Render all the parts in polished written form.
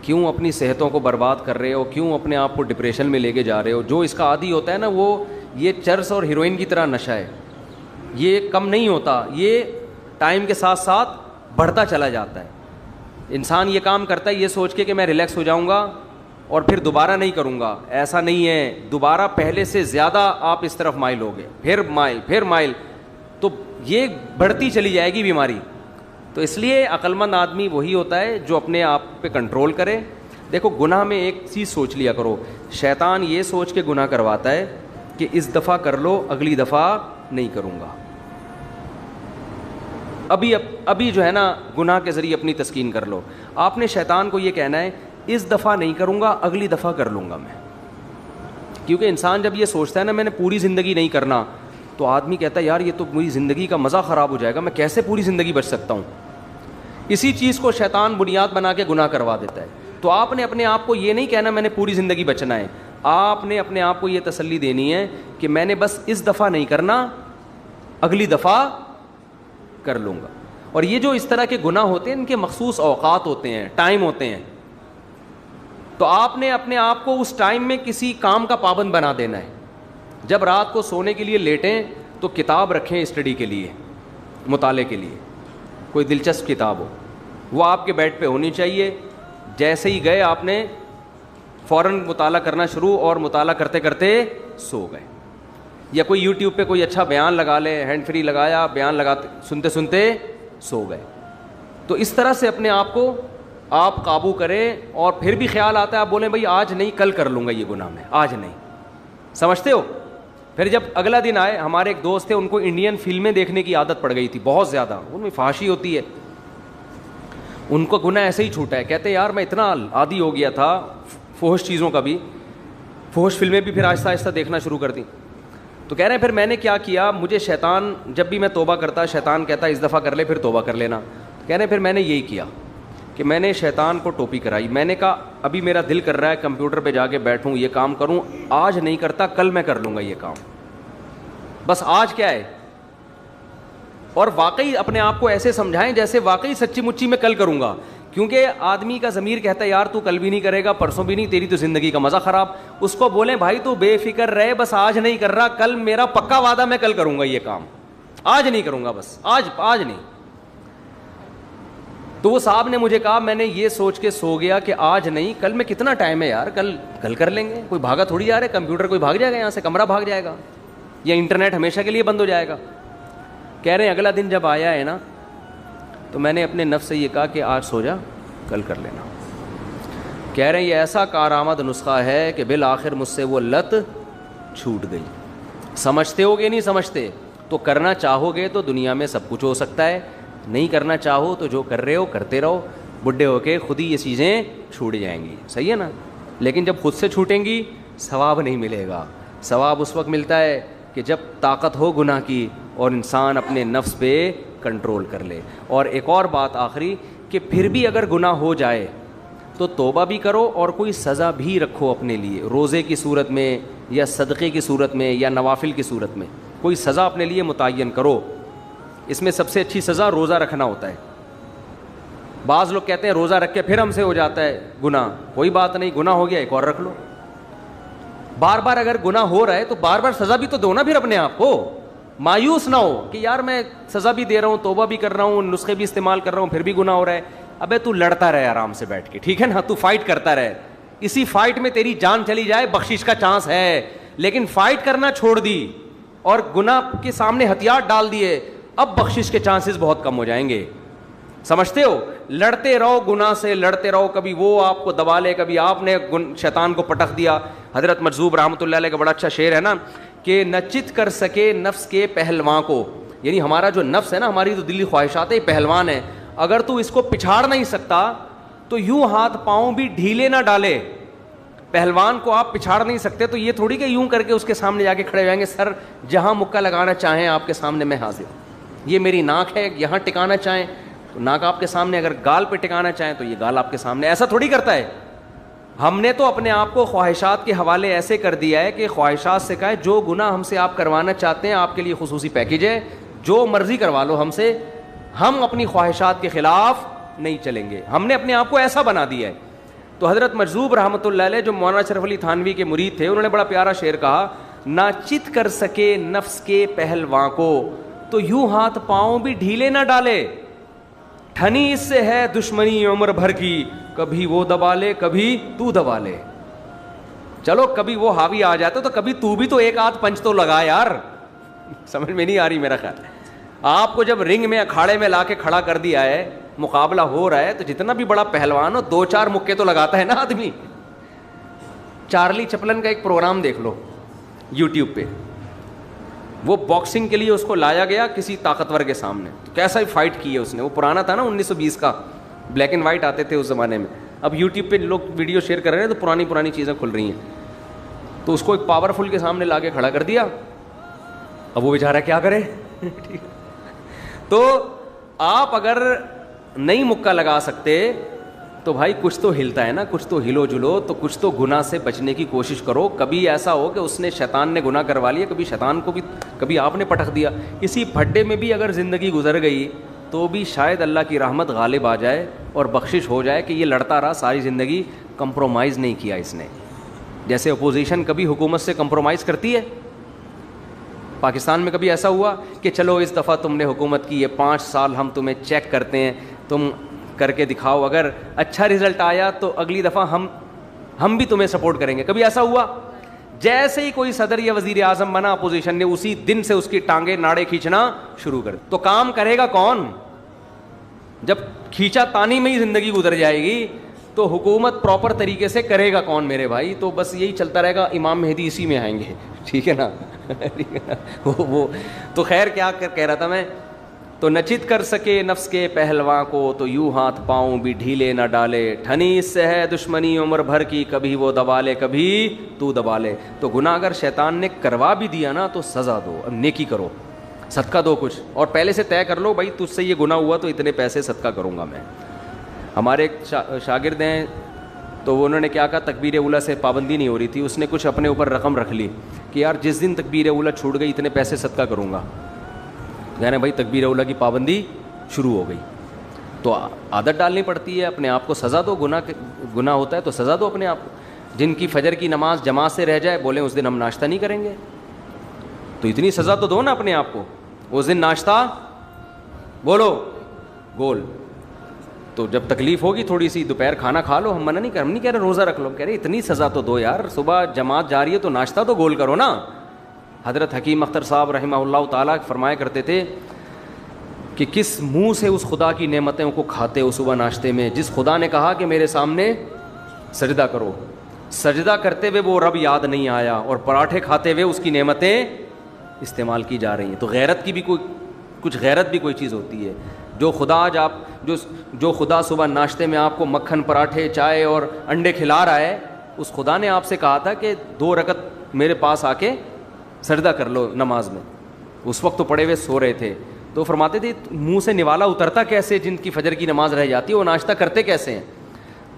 کیوں اپنی صحتوں کو برباد کر رہے ہو, کیوں اپنے آپ کو ڈپریشن میں لے کے جا رہے ہو. جو اس کا عادی ہوتا ہے نا, وہ یہ چرس اور ہیروئن کی طرح نشہ ہے, یہ کم نہیں ہوتا, یہ ٹائم کے ساتھ ساتھ بڑھتا چلا جاتا ہے. انسان یہ کام کرتا ہے یہ سوچ کے کہ میں ریلیکس ہو جاؤں گا اور پھر دوبارہ نہیں کروں گا. ایسا نہیں ہے, دوبارہ پہلے سے زیادہ آپ اس طرف مائل ہوگے, پھر مائل, تو یہ بڑھتی چلی جائے گی بیماری. تو اس لیے عقلمند آدمی وہی ہوتا ہے جو اپنے آپ پہ کنٹرول کرے. دیکھو گناہ میں ایک چیز سوچ لیا کرو, شیطان یہ سوچ کے گناہ کرواتا ہے کہ اس دفعہ کر لو, اگلی دفعہ نہیں کروں گا. ابھی جو ہے نا گناہ کے ذریعے اپنی تسکین کر لو. آپ نے شیطان کو یہ کہنا ہے اس دفعہ نہیں کروں گا, اگلی دفعہ کر لوں گا میں. کیونکہ انسان جب یہ سوچتا ہے نا میں نے پوری زندگی نہیں کرنا, تو آدمی کہتا ہے یار یہ تو میری زندگی کا مزہ خراب ہو جائے گا, میں کیسے پوری زندگی بچ سکتا ہوں. اسی چیز کو شیطان بنیاد بنا کے گناہ کروا دیتا ہے. تو آپ نے اپنے آپ کو یہ نہیں کہنا میں نے پوری زندگی بچنا ہے, آپ نے اپنے آپ کو یہ تسلی دینی ہے کہ میں نے بس اس دفعہ نہیں کرنا, اگلی دفعہ کر لوں گا. اور یہ جو اس طرح کے گناہ ہوتے ہیں ان کے مخصوص اوقات ہوتے ہیں, ٹائم ہوتے ہیں. تو آپ نے اپنے آپ کو اس ٹائم میں کسی کام کا پابند بنا دینا ہے. جب رات کو سونے کے لیے لیٹیں تو کتاب رکھیں اسٹڈی کے لیے, مطالعے کے لیے, کوئی دلچسپ کتاب ہو وہ آپ کے بیڈ پہ ہونی چاہیے. جیسے ہی گئے آپ نے فوراً مطالعہ کرنا شروع, اور مطالعہ کرتے کرتے سو گئے. یا کوئی یوٹیوب پہ کوئی اچھا بیان لگا لے, ہینڈ فری لگایا, بیان لگاتے سنتے سنتے سو گئے. تو اس طرح سے اپنے آپ کو آپ قابو کریں. اور پھر بھی خیال آتا ہے آپ بولیں بھائی آج نہیں کل کر لوں گا یہ گناہ, میں آج نہیں. سمجھتے ہو؟ پھر جب اگلا دن آئے, ہمارے ایک دوست تھے ان کو انڈین فلمیں دیکھنے کی عادت پڑ گئی تھی بہت زیادہ, ان میں فحاشی ہوتی ہے. ان کو گناہ ایسے ہی چھوٹا ہے, کہتے یار میں اتنا عادی ہو گیا تھا فحش چیزوں کا بھی, فحش فلمیں بھی پھر آہستہ آہستہ دیکھنا شروع کر دی. تو کہہ رہے ہیں پھر میں نے کیا کیا, مجھے شیطان جب بھی میں توبہ کرتا شیطان کہتا اس دفعہ کر لے پھر توبہ کر لینا. کہہ رہے ہیں پھر میں نے یہی کیا کہ میں نے شیطان کو ٹوپی کرائی. میں نے کہا ابھی میرا دل کر رہا ہے کمپیوٹر پہ جا کے بیٹھوں یہ کام کروں, آج نہیں کرتا کل میں کر لوں گا یہ کام, بس آج کیا ہے. اور واقعی اپنے آپ کو ایسے سمجھائیں جیسے واقعی سچی مچی میں کل کروں گا. کیونکہ آدمی کا ضمیر کہتا ہے یار تو کل بھی نہیں کرے گا, پرسوں بھی نہیں, تیری تو زندگی کا مزہ خراب. اس کو بولیں بھائی تو بے فکر رہے, بس آج نہیں کر رہا, کل میرا پکا وعدہ میں کل کروں گا یہ کام, آج نہیں کروں گا, بس آج نہیں. تو وہ صاحب نے مجھے کہا میں نے یہ سوچ کے سو گیا کہ آج نہیں, کل میں کتنا ٹائم ہے یار, کل کر لیں گے, کوئی بھاگا تھوڑی جا رہا ہے, کمپیوٹر کوئی بھاگ جائے گا یہاں سے, کمرہ بھاگ جائے گا, یا انٹرنیٹ ہمیشہ کے لیے بند ہو جائے گا. کہہ رہے ہیں اگلا دن جب آیا ہے نا تو میں نے اپنے نفس سے یہ کہا کہ آج سو جا کل کر لینا. کہہ رہے ہیں یہ ایسا کارآمد نسخہ ہے کہ بالآخر مجھ سے وہ لت چھوٹ گئی. سمجھتے ہو گے نہیں سمجھتے, تو کرنا چاہو گے تو دنیا میں سب کچھ ہو سکتا ہے, نہیں کرنا چاہو تو جو کر رہے ہو کرتے رہو, بڈھے ہو کے خود ہی یہ چیزیں چھوٹ جائیں گی. صحیح ہے نا؟ لیکن جب خود سے چھوٹیں گی ثواب نہیں ملے گا. ثواب اس وقت ملتا ہے کہ جب طاقت ہو گناہ کی اور انسان اپنے نفس پہ کنٹرول کر لے. اور ایک اور بات آخری, کہ پھر بھی اگر گناہ ہو جائے تو توبہ بھی کرو اور کوئی سزا بھی رکھو اپنے لیے, روزے کی صورت میں یا صدقے کی صورت میں یا نوافل کی صورت میں کوئی سزا اپنے لیے متعین کرو. اس میں سب سے اچھی سزا روزہ رکھنا ہوتا ہے. بعض لوگ کہتے ہیں روزہ رکھ کے پھر ہم سے ہو جاتا ہے گناہ, کوئی بات نہیں, گناہ ہو گیا ایک اور رکھ لو. بار بار اگر گناہ ہو رہا ہے تو بار بار سزا بھی تو دو نا پھر اپنے آپ کو. مایوس نہ ہو کہ یار میں سزا بھی دے رہا ہوں, توبہ بھی کر رہا ہوں, نسخے بھی استعمال کر رہا ہوں, پھر بھی گناہ ہو رہا ہے. ابے تو لڑتا رہے آرام سے بیٹھ کے, ٹھیک ہے نا, تو فائٹ کرتا رہے. اسی فائٹ میں تیری جان چلی جائے بخشش کا چانس ہے, لیکن فائٹ کرنا چھوڑ دی اور گناہ کے سامنے ہتھیار ڈال دیے, اب بخشش کے چانسز بہت کم ہو جائیں گے. سمجھتے ہو؟ لڑتے رہو گناہ سے, لڑتے رہو, کبھی وہ آپ کو دبا لے, کبھی آپ نے شیطان کو پٹخ دیا. حضرت مجذوب رحمۃ اللہ علیہ کا بڑا اچھا شعر ہے نا, کہ نہ چت کر سکے نفس کے پہلواں کو, یعنی ہمارا جو نفس ہے نا, ہماری جو دلی خواہشات ہے, یہ پہلوان ہے. اگر تو اس کو پچھاڑ نہیں سکتا تو یوں ہاتھ پاؤں بھی ڈھیلے نہ ڈالے. پہلوان کو آپ پچھاڑ نہیں سکتے تو یہ تھوڑی کہ یوں کر کے اس کے سامنے جا کے کھڑے ہو جائیں گے, سر جہاں مکہ لگانا چاہیں آپ کے سامنے میں حاضر. یہ میری ناک ہے, یہاں ٹکانا چاہیں تو ناک آپ کے سامنے, اگر گال پہ ٹکانا چاہیں تو یہ گال آپ کے سامنے. ایسا تھوڑی کرتا ہے. ہم نے تو اپنے آپ کو خواہشات کے حوالے ایسے کر دیا ہے کہ خواہشات سے کہا ہے جو گناہ ہم سے آپ کروانا چاہتے ہیں آپ کے لیے خصوصی پیکیج ہے, جو مرضی کروا لو ہم سے, ہم اپنی خواہشات کے خلاف نہیں چلیں گے. ہم نے اپنے آپ کو ایسا بنا دیا ہے. تو حضرت مجذوب رحمۃ اللہ علیہ جو مولانا اشرف علی تھانوی کے مرید تھے، انہوں نے بڑا پیارا شعر کہا، نہ چت کر سکے نفس کے پہلواں کو تو یوں ہاتھ پاؤں بھی ڈھیلے نہ ڈالے، ٹھنی اس سے ہے دشمنی عمر بھر کی، کبھی وہ دبا لے کبھی تو دبا لے. چلو کبھی وہ حاوی آ جاتا تو کبھی تو بھی تو ایک آدھ پنچ تو لگا یار. سمجھ میں نہیں آ رہی میرا خیال. آپ کو جب رنگ میں اکھاڑے میں لا کے کھڑا کر دیا ہے، مقابلہ ہو رہا ہے، تو جتنا بھی بڑا پہلوان ہو 2-4 مکے تو لگاتا ہے نا آدمی. چارلی چپلن کا ایک پروگرام دیکھ لو یوٹیوب پہ، وہ باکسنگ کے لیے اس کو لایا گیا کسی طاقتور کے سامنے، تو کیسا ہی فائٹ کی ہے اس نے. وہ پرانا تھا نا 1920 کا، بلیک اینڈ وائٹ آتے تھے اس زمانے میں. اب یوٹیوب پہ لوگ ویڈیو شیئر کر رہے ہیں تو پرانی چیزیں کھل رہی ہیں. تو اس کو ایک پاورفل کے سامنے لا کے کھڑا کر دیا. اب وہ بیچارہ کیا کرے. تو آپ اگر نہیں مکہ لگا سکتے تو بھائی کچھ تو ہلتا ہے نا، کچھ تو ہلو جلو، تو کچھ تو گناہ سے بچنے کی کوشش کرو. کبھی ایسا ہو کہ اس نے شیطان نے گناہ کروا لیا، کبھی شیطان کو بھی کبھی آپ نے پٹخ دیا. اسی پھڈے میں بھی اگر زندگی گزر گئی تو بھی شاید اللہ کی رحمت غالب آ جائے اور بخشش ہو جائے کہ یہ لڑتا رہا ساری زندگی، کمپرومائز نہیں کیا اس نے. جیسے اپوزیشن کبھی حکومت سے کمپرومائز کرتی ہے. پاکستان میں کبھی ایسا ہوا کہ چلو اس دفعہ تم نے حکومت کی ہے، 5 سال ہم تمہیں چیک کرتے ہیں، تم کر کے دکھاؤ، اگر اچھا رزلٹ آیا تو اگلی دفعہ ہم بھی تمہیں سپورٹ کریں گے. کبھی ایسا ہوا؟ جیسے ہی کوئی صدر یا وزیر اعظم بنا اپوزیشن نے اسی دن سے اس کی ٹانگیں ناڑے کھینچنا شروع کر. تو کام کرے گا کون جب کھینچا تانی میں ہی زندگی گزر جائے گی؟ تو حکومت پراپر طریقے سے کرے گا کون میرے بھائی؟ تو بس یہی چلتا رہے گا، امام مہدی اسی میں آئیں گے. ٹھیک ہے نا. وہ تو خیر کیا کہہ رہا تھا میں، تو نچت کر سکے نفس کے پہلواں کو تو یوں ہاتھ پاؤں بھی ڈھیلے نہ ڈالے، ٹھنی اس سے ہے دشمنی عمر بھر کی، کبھی وہ دبا لے کبھی تو دبا لے. تو گناہ اگر شیطان نے کروا بھی دیا نا تو سزا دو، اب نیکی کرو، صدقہ دو کچھ، اور پہلے سے طے کر لو بھائی تجھ سے یہ گناہ ہوا تو اتنے پیسے صدقہ کروں گا میں. ہمارے ایک شاگرد ہیں، تو انہوں نے کیا کہا، تکبیر اولیٰ سے پابندی نہیں ہو رہی تھی، اس نے کچھ اپنے اوپر رقم رکھ لی کہ یار جس دن تکبیر اولیٰ چھوٹ گئی اتنے پیسے صدقہ کروں گا. یعنی بھائی تکبیر اولیٰ کی پابندی شروع ہو گئی. تو عادت ڈالنی پڑتی ہے، اپنے آپ کو سزا دو. گناہ ہوتا ہے تو سزا دو اپنے آپ کو. جن کی فجر کی نماز جماعت سے رہ جائے، بولیں اس دن ہم ناشتہ نہیں کریں گے، تو اتنی سزا تو دو نا اپنے آپ کو. اس دن ناشتہ بولو گول. تو جب تکلیف ہوگی تھوڑی سی، دوپہر کھانا کھا لو، ہم نہیں کہہ رہے روزہ رکھ لو، کہہ رہے اتنی سزا تو دو یار. صبح جماعت جا رہی ہے تو ناشتہ تو گول کرو نا. حضرت حکیم اختر صاحب رحمہ اللہ تعالیٰ فرمایا کرتے تھے کہ کس منہ سے اس خدا کی نعمتوں کو کھاتے ہو صبح ناشتے میں، جس خدا نے کہا کہ میرے سامنے سجدہ کرو، سجدہ کرتے ہوئے وہ رب یاد نہیں آیا، اور پراٹھے کھاتے ہوئے اس کی نعمتیں استعمال کی جا رہی ہیں. تو غیرت کی بھی کچھ غیرت بھی کوئی چیز ہوتی ہے. جو خدا آج آپ جو خدا صبح ناشتے میں آپ کو مکھن پراٹھے چائے اور انڈے کھلا رہا ہے، اس خدا نے آپ سے کہا تھا کہ 2 رکعت میرے پاس آ کے سجدہ کر لو نماز میں. اس وقت تو پڑے ہوئے سو رہے تھے. تو فرماتے تھے منہ سے نوالا اترتا کیسے جن کی فجر کی نماز رہ جاتی ہے، وہ ناشتہ کرتے کیسے ہیں؟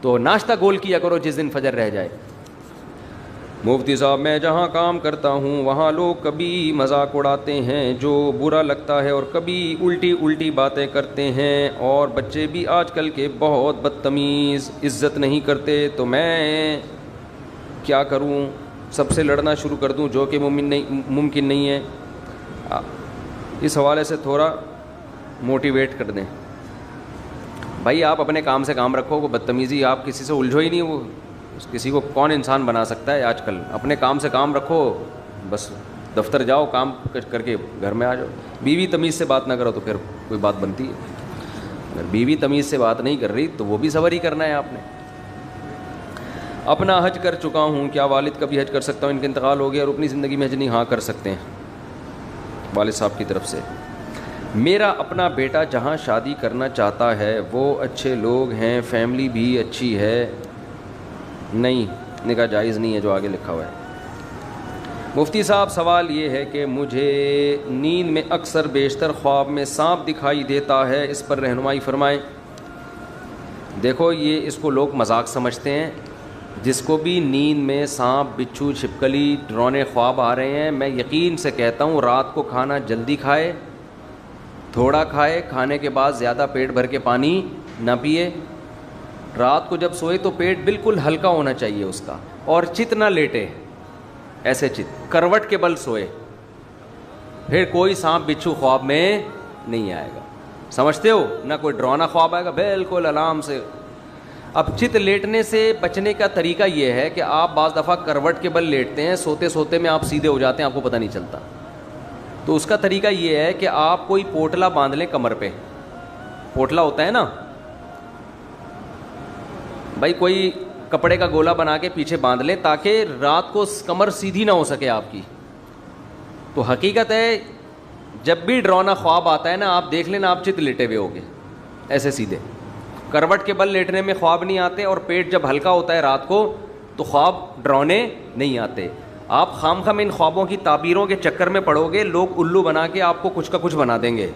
تو ناشتہ گول کیا کرو جس دن فجر رہ جائے. مفتی صاحب میں جہاں کام کرتا ہوں وہاں لوگ کبھی مذاق اڑاتے ہیں جو برا لگتا ہے، اور کبھی الٹی باتیں کرتے ہیں، اور بچے بھی آج کل کے بہت بدتمیز، عزت نہیں کرتے. تو میں کیا کروں؟ سب سے لڑنا شروع کر دوں جو کہ ممکن نہیں ہے؟ اس حوالے سے تھوڑا موٹیویٹ کر دیں. بھائی آپ اپنے کام سے کام رکھو، کو بدتمیزی آپ کسی سے الجھو ہی نہیں. وہ کسی کو کون انسان بنا سکتا ہے آج کل؟ اپنے کام سے کام رکھو، بس دفتر جاؤ، کام کر کے گھر میں آ جاؤ. بیوی تمیز سے بات نہ کرو تو پھر کوئی بات بنتی ہے. اگر بیوی تمیز سے بات نہیں کر رہی تو وہ بھی صبر ہی کرنا ہے آپ نے. اپنا حج کر چکا ہوں، کیا والد کا بھی حج کر سکتا ہوں؟ ان کا انتقال ہو گیا اور اپنی زندگی میں حج نہیں. ہاں کر سکتے ہیں والد صاحب کی طرف سے. میرا اپنا بیٹا جہاں شادی کرنا چاہتا ہے وہ اچھے لوگ ہیں، فیملی بھی اچھی ہے. نہیں، نکاح جائز نہیں ہے جو آگے لکھا ہوا ہے. مفتی صاحب سوال یہ ہے کہ مجھے نیند میں اکثر بیشتر خواب میں سانپ دکھائی دیتا ہے، اس پر رہنمائی فرمائیں. دیکھو یہ اس کو لوگ مذاق سمجھتے ہیں. جس کو بھی نیند میں سانپ بچھو چھپکلی ڈرونے خواب آ رہے ہیں، میں یقین سے کہتا ہوں رات کو کھانا جلدی کھائے، تھوڑا کھائے، کھانے کے بعد زیادہ پیٹ بھر کے پانی نہ پیے، رات کو جب سوئے تو پیٹ بالکل ہلکا ہونا چاہیے اس کا, اور چت نہ لیٹے, ایسے چت کروٹ کے بل سوئے, پھر کوئی سانپ بچھو خواب میں نہیں آئے گا. سمجھتے ہو, نہ کوئی ڈرانا خواب آئے گا, بالکل آرام سے. اب چت لیٹنے سے بچنے کا طریقہ یہ ہے کہ آپ بعض دفعہ کروٹ کے بل لیٹتے ہیں, سوتے سوتے میں آپ سیدھے ہو جاتے ہیں, آپ کو پتہ نہیں چلتا. تو اس کا طریقہ یہ ہے کہ آپ کوئی پوٹلا باندھ لیں کمر پہ. پوٹلا ہوتا ہے نا بھائی, کوئی کپڑے کا گولا بنا کے پیچھے باندھ لیں تاکہ رات کو کمر سیدھی نہ ہو سکے آپ کی. تو حقیقت ہے جب بھی ڈراؤنا خواب آتا ہے نا, آپ دیکھ لینا آپ چت لیٹے ہوئے ہوگے ایسے سیدھے. کروٹ کے بل لیٹنے میں خواب نہیں آتے, اور پیٹ جب ہلکا ہوتا ہے رات کو تو خواب ڈراؤنے نہیں آتے. آپ خام خام ان خوابوں کی تعبیروں کے چکر میں پڑو گے, لوگ الو بنا کے آپ کو کچھ کا کچھ بنا دیں گے.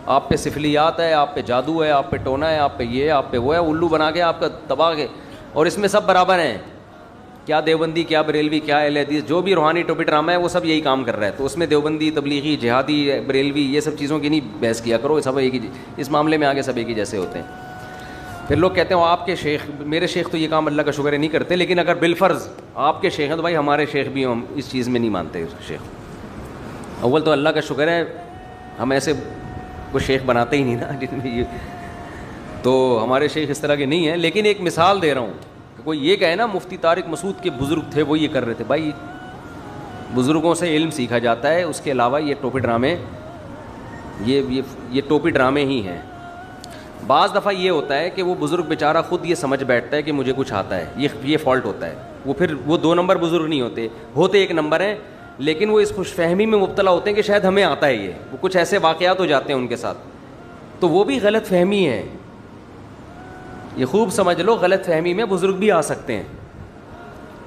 آپ پہ سفلیات ہے, آپ پہ جادو ہے, آپ پہ ٹونا ہے, آپ پہ یہ ہے, آپ پہ وہ ہے, الو بنا کے آپ کا تباہ کے. اور اس میں سب برابر ہیں, کیا دیوبندی, کیا بریلوی, کیا اہل حدیث, جو بھی روحانی ٹوپی ڈرامہ ہے وہ سب یہی کام کر رہا ہے. تو اس میں دیوبندی, تبلیغی, جہادی, بریلوی, یہ سب چیزوں کی نہیں بحث کیا کرو, سب ایک ہی, اس معاملے میں آگے سب ایک ہی جیسے ہوتے ہیں. پھر لوگ کہتے ہیں آپ کے شیخ, میرے شیخ تو یہ کام اللہ کا شکر ہے نہیں کرتے, لیکن اگر بالفرض آپ کے شیخ ہیں تو بھائی ہمارے شیخ بھی, ہم اس چیز میں نہیں مانتے. شیخ اول تو اللہ کا شکر ہے ہم ایسے کوئی شیخ بناتے ہی نہیں نا جن میں یہ, تو ہمارے شیخ اس طرح کے نہیں ہیں. لیکن ایک مثال دے رہا ہوں کہ کوئی یہ کہے نا مفتی طارق مسعود کے بزرگ تھے وہ یہ کر رہے تھے, بھائی بزرگوں سے علم سیکھا جاتا ہے, اس کے علاوہ یہ ٹوپی ڈرامے یہ ٹوپی ڈرامے ہی ہیں. بعض دفعہ یہ ہوتا ہے کہ وہ بزرگ بیچارہ خود یہ سمجھ بیٹھتا ہے کہ مجھے کچھ آتا ہے, یہ فالٹ ہوتا ہے. وہ پھر وہ 2 نمبر بزرگ نہیں ہوتے 1 نمبر ہیں, لیکن وہ اس خوش فہمی میں مبتلا ہوتے ہیں کہ شاید ہمیں آتا ہے. وہ کچھ ایسے واقعات ہو جاتے ہیں ان کے ساتھ, تو وہ بھی غلط فہمی ہے. یہ خوب سمجھ لو, غلط فہمی میں بزرگ بھی آ سکتے ہیں.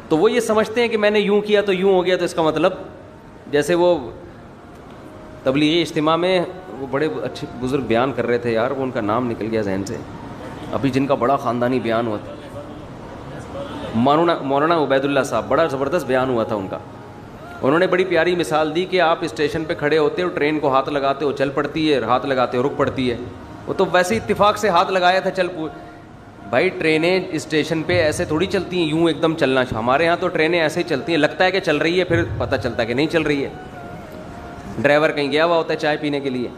تو وہ یہ سمجھتے ہیں کہ میں نے یوں کیا تو یوں ہو گیا, تو اس کا مطلب جیسے وہ تبلیغی اجتماع میں وہ بڑے اچھے بزرگ بیان کر رہے تھے یار, وہ ان کا نام نکل گیا ذہن سے ابھی, جن کا بڑا خاندانی بیان ہوا تھا, مولانا عبید اللہ صاحب, بڑا زبردست بیان ہوا تھا ان کا. انہوں نے بڑی پیاری مثال دی کہ آپ اسٹیشن پہ کھڑے ہوتے ہو, ٹرین کو ہاتھ لگاتے ہو چل پڑتی ہے, ہاتھ لگاتے ہو رک پڑتی ہے. وہ تو ویسے اتفاق سے ہاتھ لگایا تھا چل. بھائی ٹرینیں اسٹیشن پہ ایسے تھوڑی چلتی ہیں یوں ایک دم چلنا, ہمارے یہاں تو ٹرینیں ایسے ہی چلتی ہیں, لگتا ہے کہ چل رہی ہے پھر پتہ چلتا ہے کہ نہیں چل رہی ہے, ڈرائیور کہیں گیا ہوا ہوتا ہے چائے پینے کے لیے.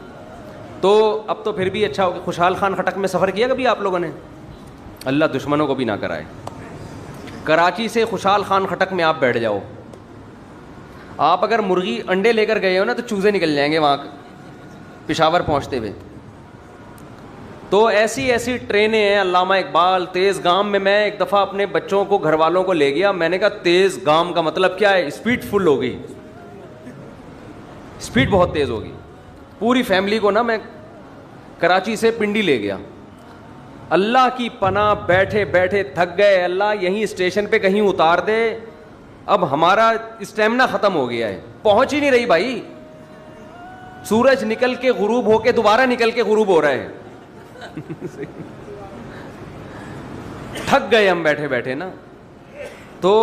تو اب تو پھر بھی اچھا ہو گیا. خوشحال خان خٹک میں سفر کیا کبھی آپ لوگوں نے؟ اللہ دشمنوں کو بھی نہ کرائے. کراچی سے خوشحال خان خٹک میں آپ بیٹھ جاؤ, آپ اگر مرغی انڈے لے کر گئے ہو نا تو چوزے نکل جائیں گے وہاں پشاور پہنچتے ہوئے. تو ایسی ٹرینیں ہیں. علامہ اقبال تیز گام میں ایک دفعہ اپنے بچوں کو گھر والوں کو لے گیا, میں نے کہا تیز گام کا مطلب کیا ہے؟ اسپیڈ فل ہوگی, اسپیڈ بہت تیز ہوگی. پوری فیملی کو نا میں کراچی سے پنڈی لے گیا. اللہ کی پناہ بیٹھے بیٹھے تھک گئے, اللہ یہیں اسٹیشن پہ کہیں اتار دے, اب ہمارا اسٹیمنا ختم ہو گیا ہے, پہنچ ہی نہیں رہی بھائی. سورج نکل کے غروب ہو کے دوبارہ نکل کے غروب ہو رہا ہے. تھک گئے ہم بیٹھے بیٹھے نا. تو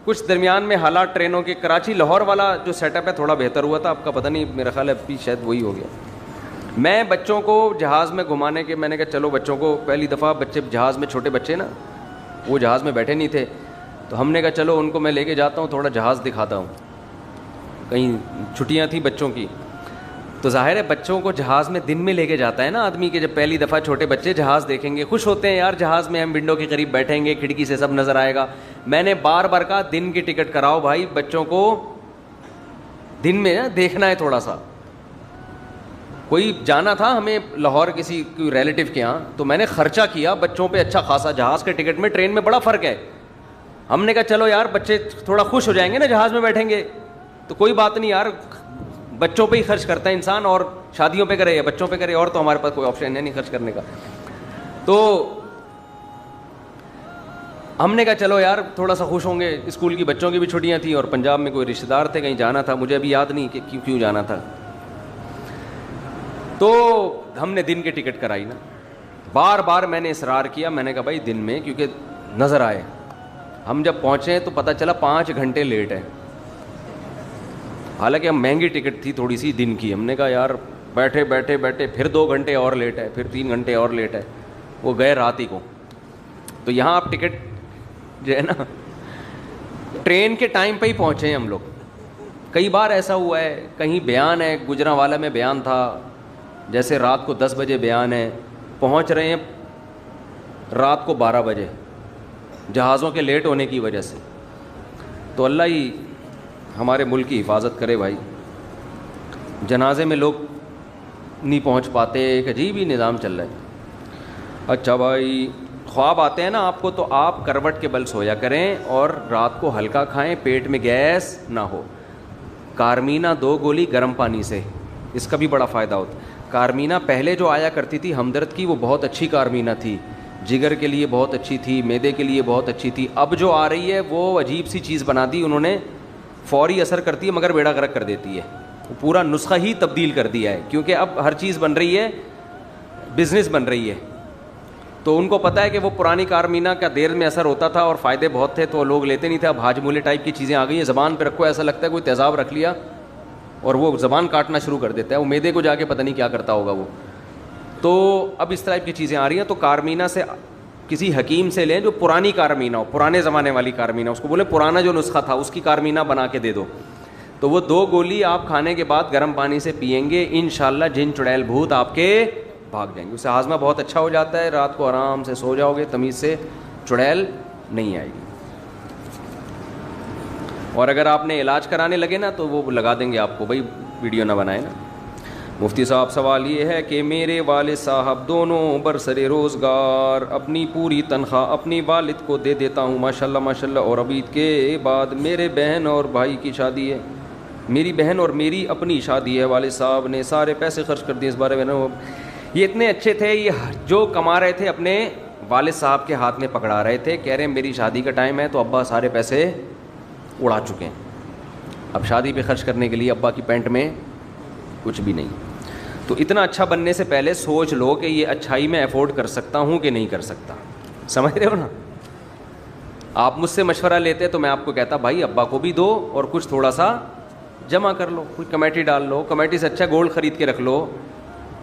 کچھ درمیان میں حالات ٹرینوں کے, کراچی لاہور والا جو سیٹ اپ ہے تھوڑا بہتر ہوا تھا, آپ کا پتہ نہیں, میرا خیال ہے ابھی شاید وہی ہو گیا. میں بچوں کو جہاز میں گھمانے کے, میں نے کہا چلو بچوں کو, پہلی دفعہ بچے جہاز میں, چھوٹے بچے نا وہ جہاز میں بیٹھے نہیں تھے, تو ہم نے کہا چلو ان کو میں لے کے جاتا ہوں, تھوڑا جہاز دکھاتا ہوں. کہیں چھٹیاں تھیں بچوں کی, تو ظاہر ہے بچوں کو جہاز میں دن میں لے کے جاتا ہے نا آدمی, کہ جب پہلی دفعہ چھوٹے بچے جہاز دیکھیں گے خوش ہوتے ہیں, یار جہاز میں ہم ونڈو کے قریب بیٹھیں گے, کھڑکی سے سب نظر آئے گا. میں نے بار بار کہا دن کی ٹکٹ کراؤ بھائی, بچوں کو دن میں دیکھنا ہے تھوڑا سا. کوئی جانا تھا ہمیں لاہور کسی کوئی ریلیٹیو کے یہاں, تو میں نے خرچہ کیا بچوں پہ اچھا خاصا. جہاز کے ٹکٹ میں ٹرین میں بڑا فرق ہے. ہم نے کہا چلو یار بچے تھوڑا خوش ہو جائیں گے نا جہاز میں بیٹھیں گے, تو کوئی بات نہیں یار, بچوں پہ ہی خرچ کرتا ہے انسان, اور شادیوں پہ کرے یا بچوں پہ کرے, اور تو ہمارے پاس کوئی آپشن ہے نہیں خرچ کرنے کا. تو ہم نے کہا چلو یار تھوڑا سا خوش ہوں گے, اسکول کی بچوں کی بھی چھٹیاں تھیں, اور پنجاب میں کوئی رشتہ دار تھے, کہیں جانا تھا, مجھے ابھی یاد نہیں کہ کیوں جانا تھا. تو ہم نے دن کی ٹکٹ کرائی نا. بار بار میں نے اصرار کیا, میں نے کہا بھائی دن میں, کیونکہ نظر آئے. ہم جب پہنچے تو پتہ چلا 5 گھنٹے لیٹ ہے, حالانکہ ہم مہنگی ٹکٹ تھی تھوڑی سی دن کی. ہم نے کہا یار بیٹھے بیٹھے بیٹھے پھر 2 گھنٹے اور لیٹ ہے, پھر 3 گھنٹے اور لیٹ ہے. وہ گئے رات ہی کو. تو یہاں آپ ٹکٹ جو ہے نا ٹرین کے ٹائم پہ ہی پہنچے ہیں ہم لوگ. کئی بار ایسا ہوا ہے, کہیں بیان ہے, گجرانوالہ میں بیان تھا, جیسے رات کو 10 بجے بیان ہے, پہنچ رہے ہیں رات کو 12 بجے جہازوں کے لیٹ ہونے کی وجہ سے. تو اللہ ہی ہمارے ملک کی حفاظت کرے بھائی. جنازے میں لوگ نہیں پہنچ پاتے, ایک عجیب ہی نظام چل رہا ہے. اچھا بھائی, خواب آتے ہیں نا آپ کو, تو آپ کروٹ کے بل سویا کریں اور رات کو ہلکا کھائیں, پیٹ میں گیس نہ ہو. کارمینا 2 گولی گرم پانی سے, اس کا بھی بڑا فائدہ ہوتا ہے. کارمینا پہلے جو آیا کرتی تھی ہمدرد کی, وہ بہت اچھی کارمینا تھی, جگر کے لیے بہت اچھی تھی, معدے کے لیے بہت اچھی تھی. اب جو آ رہی ہے وہ عجیب سی چیز بنا دی انہوں نے, فوری اثر کرتی ہے مگر بیڑا غرق کر دیتی ہے. پورا نسخہ ہی تبدیل کر دیا ہے, کیونکہ اب ہر چیز بن رہی ہے, بزنس بن رہی ہے. تو ان کو پتہ ہے کہ وہ پرانی کارمینا کا دیر میں اثر ہوتا تھا اور فائدے بہت تھے, تو لوگ لیتے نہیں تھے. اب ہاجمولے ٹائپ کی چیزیں آ گئی ہیں, زبان پہ رکھو ایسا لگتا ہے کوئی تیزاب رکھ لیا اور وہ زبان کاٹنا شروع کر دیتا ہے, وہ معدے کو جا کے پتہ نہیں کیا کرتا ہوگا وہ. تو اب اس ٹائپ کی چیزیں آ رہی ہیں. تو کارمینا سے کسی حکیم سے لیں جو پرانی کارمینا ہو, پرانے زمانے والی کارمینا, اس کو بولے پرانا جو نسخہ تھا اس کی کارمینا بنا کے دے دو. تو وہ 2 گولی آپ کھانے کے بعد گرم پانی سے پئیں گے, انشاءاللہ جن چڑیل بھوت آپ کے بھاگ جائیں گے. اس سے ہاضمہ بہت اچھا ہو جاتا ہے, رات کو آرام سے سو جاؤ گے, تمیز سے چڑیل نہیں آئے گی. اور اگر آپ نے علاج کرانے لگے نا تو وہ لگا دیں گے آپ کو, بھائی ویڈیو نہ بنائے نا. مفتی صاحب سوال یہ ہے کہ میرے والد صاحب دونوں برسر روزگار اپنی پوری تنخواہ اپنی والد کو دے دیتا ہوں ماشاءاللہ ماشاءاللہ, اور اب عید کے بعد میرے بہن اور بھائی کی شادی ہے, میری بہن اور میری اپنی شادی ہے, والد صاحب نے سارے پیسے خرچ کر دیے. اس بارے میں نا یہ اتنے اچھے تھے, یہ جو کما رہے تھے اپنے والد صاحب کے ہاتھ میں پکڑا رہے تھے, کہہ رہے ہیں میری شادی کا ٹائم ہے تو ابا سارے پیسے اڑا چکے ہیں, اب شادی پہ خرچ کرنے کے لیے ابا کی پینٹ میں کچھ بھی نہیں. تو اتنا اچھا بننے سے پہلے سوچ لو کہ یہ اچھائی میں افورڈ کر سکتا ہوں کہ نہیں کر سکتا. سمجھ رہے ہو نا. آپ مجھ سے مشورہ لیتے تو میں آپ کو کہتا بھائی ابا کو بھی دو اور کچھ تھوڑا سا جمع کر لو, کوئی کمیٹی ڈال لو, کمیٹی سے اچھا گولڈ خرید کے رکھ لو,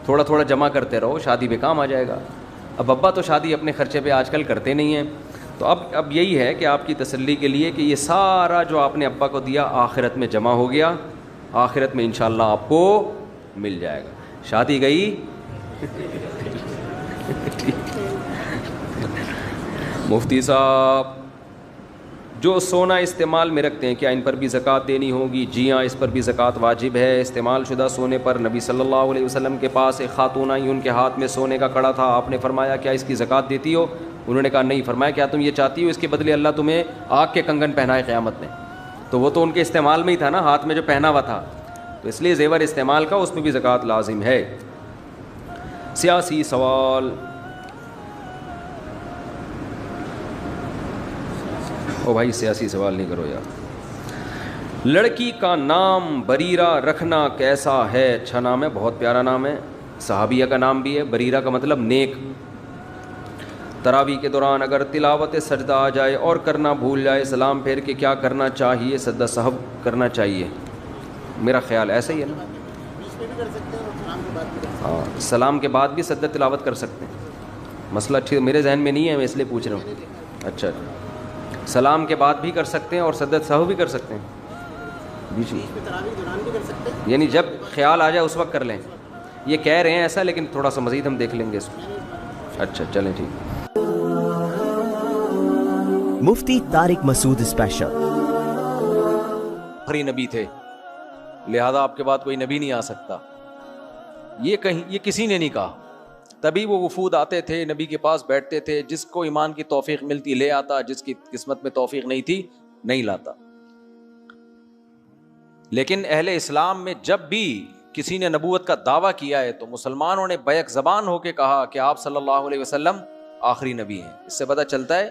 تھوڑا تھوڑا جمع کرتے رہو, شادی پہ کام آ جائے گا. اب ابا تو شادی اپنے خرچے پہ آج کل کرتے نہیں ہیں. تو اب یہی ہے کہ آپ کی تسلی کے لیے کہ یہ سارا جو آپ نے ابا کو دیا آخرت میں جمع ہو گیا, آخرت میں انشاءاللہ آپ کو مل جائے گا. شادی گئی مفتی صاحب جو سونا استعمال میں رکھتے ہیں کیا ان پر بھی زکوٰۃ دینی ہوگی؟ جی ہاں, اس پر بھی زکوٰۃ واجب ہے. استعمال شدہ سونے پر نبی صلی اللہ علیہ وسلم کے پاس ایک خاتون آئی, ان کے ہاتھ میں سونے کا کڑا تھا. آپ نے فرمایا کیا اس کی زکوٰۃ دیتی ہو؟ انہوں نے کہا نہیں. فرمایا کیا تم یہ چاہتی ہو اس کے بدلے اللہ تمہیں آگ کے کنگن پہنائے قیامت میں؟ تو وہ تو ان کے استعمال میں ہی تھا نا, ہاتھ میں جو پہنا ہوا تھا, تو اس لیے زیور استعمال کا اس میں بھی زکوٰۃ لازم ہے. سیاسی سوال. او بھائی سیاسی سوال نہیں کرو یار. لڑکی کا نام بریرہ رکھنا کیسا ہے؟ اچھا نام ہے, بہت پیارا نام ہے, صحابیہ کا نام بھی ہے. بریرہ کا مطلب نیک. تراویح کے دوران اگر تلاوت سجدہ آ جائے اور کرنا بھول جائے, سلام پھیر کے کیا کرنا چاہیے؟ سجدہ سہو کرنا چاہیے, میرا خیال ایسا ہی ہے نا. ہاں, سلام کے بعد بھی سجدہ تلاوت کر سکتے ہیں. مسئلہ ٹھیک میرے ذہن میں نہیں ہے, میں اس لیے پوچھ رہا ہوں. اچھا, سلام کے بعد بھی کر سکتے ہیں اور سجدہ سہو بھی کر سکتے ہیں بیچ میں, یعنی جب خیال آ جائے اس وقت کر لیں. یہ کہہ رہے ہیں ایسا, لیکن تھوڑا سا مزید ہم دیکھ لیں گے اس کو. اچھا چلیں ٹھیک. مفتی طارق مسعود اسپیشل. آخری نبی تھے, لہذا آپ کے بعد کوئی نبی نہیں آ سکتا. یہ کسی نے نہیں کہا. تبھی وہ وفود آتے تھے, نبی کے پاس بیٹھتے تھے, جس کو ایمان کی توفیق ملتی لے آتا, جس کی قسمت میں توفیق نہیں تھی نہیں لاتا. لیکن اہل اسلام میں جب بھی کسی نے نبوت کا دعویٰ کیا ہے تو مسلمانوں نے بیک زبان ہو کے کہا کہ آپ صلی اللہ علیہ وسلم آخری نبی ہیں. اس سے پتہ چلتا ہے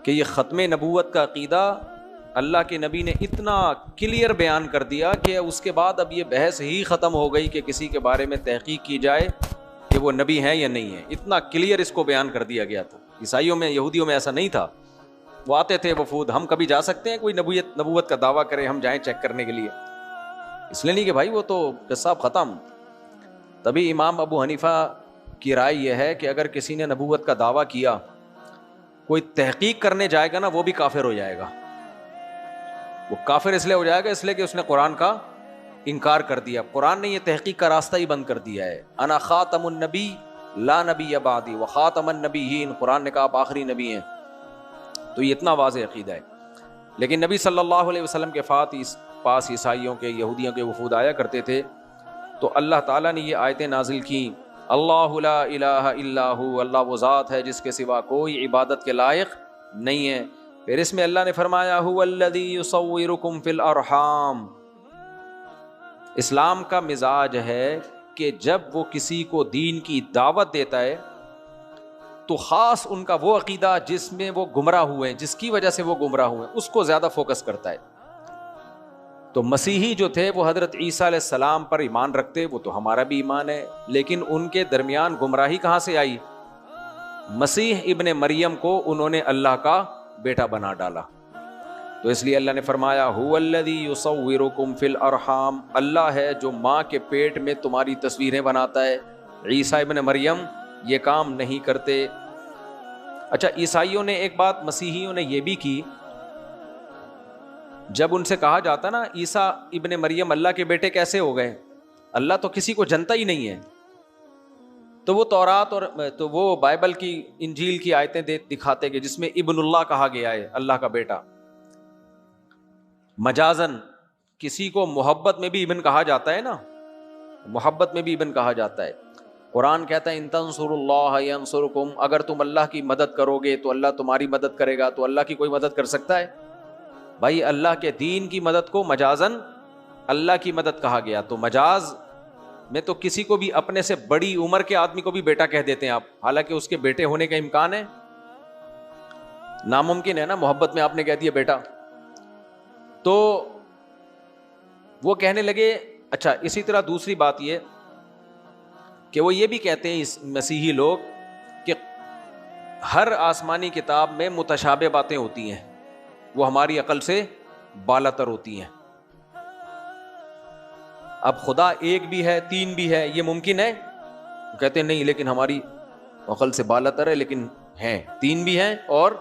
کہ یہ ختم نبوت کا عقیدہ اللہ کے نبی نے اتنا کلیئر بیان کر دیا کہ اس کے بعد اب یہ بحث ہی ختم ہو گئی کہ کسی کے بارے میں تحقیق کی جائے کہ وہ نبی ہیں یا نہیں ہیں. اتنا کلیئر اس کو بیان کر دیا گیا تھا. عیسائیوں میں, یہودیوں میں ایسا نہیں تھا. وہ آتے تھے وفود, ہم کبھی جا سکتے ہیں کوئی نبوت کا دعویٰ کرے ہم جائیں چیک کرنے کے لیے؟ اس لیے نہیں کہ بھائی وہ تو قصہ ختم. تبھی امام ابو حنیفہ کی رائے یہ ہے کہ اگر کسی نے نبوت کا دعویٰ کیا کوئی تحقیق کرنے جائے گا نا وہ بھی کافر ہو جائے گا. وہ کافر اس لیے ہو جائے گا اس لیے کہ اس نے قرآن کا انکار کر دیا. قرآن نے یہ تحقیق کا راستہ ہی بند کر دیا ہے. انا خاتم النبی لا نبی بعدی وخاتم النبیین، قرآن نے کہا آپ آخری نبی ہیں. تو یہ اتنا واضح عقیدہ ہے. لیکن نبی صلی اللہ علیہ وسلم کے پاس عیسائیوں کے یہودیوں کے وفود آیا کرتے تھے، تو اللہ تعالیٰ نے یہ آیتیں نازل کی، اللہ لا الہ الا ہو، اللہ وہ ذات ہے جس کے سوا کوئی عبادت کے لائق نہیں ہے. پھر اس میں اللہ نے فرمایا هو الذی یصورکم فی الارحام. اسلام کا مزاج ہے کہ جب وہ کسی کو دین کی دعوت دیتا ہے تو خاص ان کا وہ عقیدہ جس میں وہ گمراہ ہوئے ہیں، جس کی وجہ سے وہ گمراہ ہوئے ہیں، اس کو زیادہ فوکس کرتا ہے. تو مسیحی جو تھے وہ حضرت عیسیٰ علیہ السلام پر ایمان رکھتے، وہ تو ہمارا بھی ایمان ہے، لیکن ان کے درمیان گمراہی کہاں سے آئی؟ مسیح ابن مریم کو انہوں نے اللہ کا بیٹا بنا ڈالا. تو اس لیے اللہ نے فرمایا هو الذی یصورکم فی الارحام، اللہ ہے جو ماں کے پیٹ میں تمہاری تصویریں بناتا ہے. عیسیٰ ابن مریم یہ کام نہیں کرتے. اچھا، عیسائیوں نے ایک بات مسیحیوں نے یہ بھی کی، جب ان سے کہا جاتا نا عیسیٰ ابن مریم اللہ کے بیٹے کیسے ہو گئے، اللہ تو کسی کو جانتا ہی نہیں ہے، تو وہ تورات اور تو وہ بائبل کی انجیل کی آیتیں دکھاتے کہ جس میں ابن اللہ کہا گیا ہے، اللہ کا بیٹا. مجازن کسی کو محبت میں بھی ابن کہا جاتا ہے نا، محبت میں بھی ابن کہا جاتا ہے. قرآن کہتا ہے ان تنصروا اللہ ینصرکم، اگر تم اللہ کی مدد کرو گے تو اللہ تمہاری مدد کرے گا. تو اللہ کی کوئی مدد کر سکتا ہے؟ بھائی اللہ کے دین کی مدد کو مجازن اللہ کی مدد کہا گیا. تو مجاز میں تو کسی کو بھی اپنے سے بڑی عمر کے آدمی کو بھی بیٹا کہہ دیتے ہیں آپ، حالانکہ اس کے بیٹے ہونے کا امکان ہے، ناممکن ہے نا، محبت میں آپ نے کہہ دیا بیٹا. تو وہ کہنے لگے. اچھا، اسی طرح دوسری بات یہ کہ وہ یہ بھی کہتے ہیں اس مسیحی لوگ کہ ہر آسمانی کتاب میں متشابہ باتیں ہوتی ہیں، وہ ہماری عقل سے بالاتر ہوتی ہیں. اب خدا ایک بھی ہے، تین بھی ہے، یہ ممکن ہے؟ کہتے ہیں نہیں، لیکن ہماری عقل سے بالاتر ہے، لیکن ہیں، تین بھی ہیں اور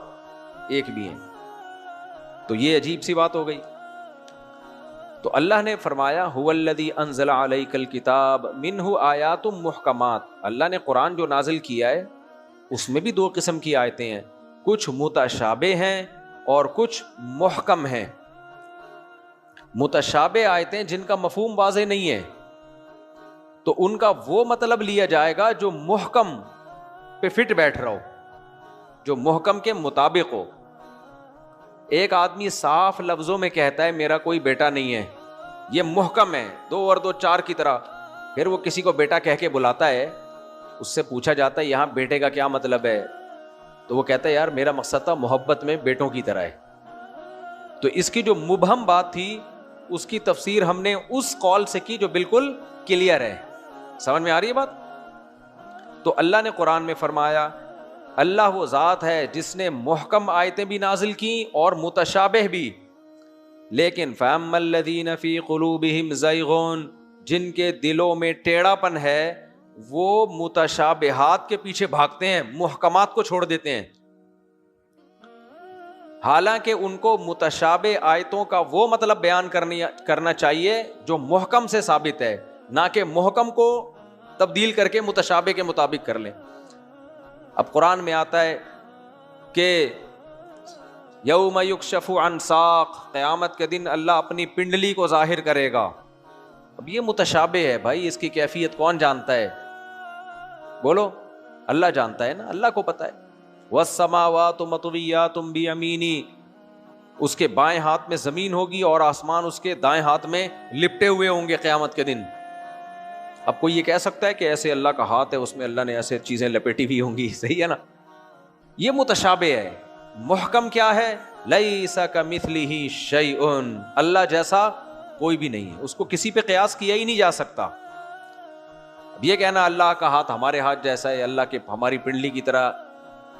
ایک بھی ہیں. تو یہ عجیب سی بات ہو گئی. تو اللہ نے فرمایا هو الذی انزل علیک الکتاب منہ آیات محکمات، اللہ نے قرآن جو نازل کیا ہے اس میں بھی دو قسم کی آیتیں ہیں، کچھ متشابہ ہیں اور کچھ محکم ہیں. متشابہ آیتیں جن کا مفہوم واضح نہیں ہے تو ان کا وہ مطلب لیا جائے گا جو محکم پہ فٹ بیٹھ رہا ہو، جو محکم کے مطابق ہو. ایک آدمی صاف لفظوں میں کہتا ہے میرا کوئی بیٹا نہیں ہے، یہ محکم ہے، 2 اور 2 4 کی طرح. پھر وہ کسی کو بیٹا کہہ کے بلاتا ہے، اس سے پوچھا جاتا ہے یہاں بیٹے کا کیا مطلب ہے، تو وہ کہتا ہے یار میرا مقصد تھا محبت میں بیٹوں کی طرح ہے. تو اس کی جو مبہم بات تھی اس کی تفسیر ہم نے اس قول سے کی جو بالکل کلیئر ہے. سمجھ میں آ رہی ہے بات؟ تو اللہ نے قرآن میں فرمایا اللہ وہ ذات ہے جس نے محکم آیتیں بھی نازل کی اور متشابہ بھی. لیکن فَأَمَّا الَّذِينَ فِي قُلُوبِهِمْ زَيْغٌ، جن کے دلوں میں ٹیڑھا پن ہے وہ متشابہات کے پیچھے بھاگتے ہیں، محکمات کو چھوڑ دیتے ہیں. حالانکہ ان کو متشابہ آیتوں کا وہ مطلب بیان کرنا چاہیے جو محکم سے ثابت ہے، نہ کہ محکم کو تبدیل کر کے متشابہ کے مطابق کر لیں. اب قرآن میں آتا ہے کہ یوم یکشف عن ساق، قیامت کے دن اللہ اپنی پنڈلی کو ظاہر کرے گا. اب یہ متشابہ ہے بھائی، اس کی کیفیت کون جانتا ہے؟ بولو، اللہ جانتا ہے نا، اللہ کو پتہ ہے. والسماوات مطویات بیمینی، اس کے بائیں ہاتھ میں زمین ہوگی اور آسمان اس کے دائیں ہاتھ میں لپٹے ہوئے ہوں گے قیامت کے دن. اب کوئی یہ کہہ سکتا ہے کہ ایسے اللہ کا ہاتھ ہے اس میں اللہ نے ایسے چیزیں لپیٹی ہوئی ہوں گی؟ صحیح ہے نا. یہ متشابہ ہے. محکم کیا ہے؟ لیس کمثلہ شیء، اللہ جیسا کوئی بھی نہیں ہے، اس کو کسی پہ قیاس کیا ہی نہیں جا سکتا. اب یہ کہنا اللہ کا ہاتھ ہمارے ہاتھ جیسا ہے، اللہ کے ہماری پنڈلی کی طرح،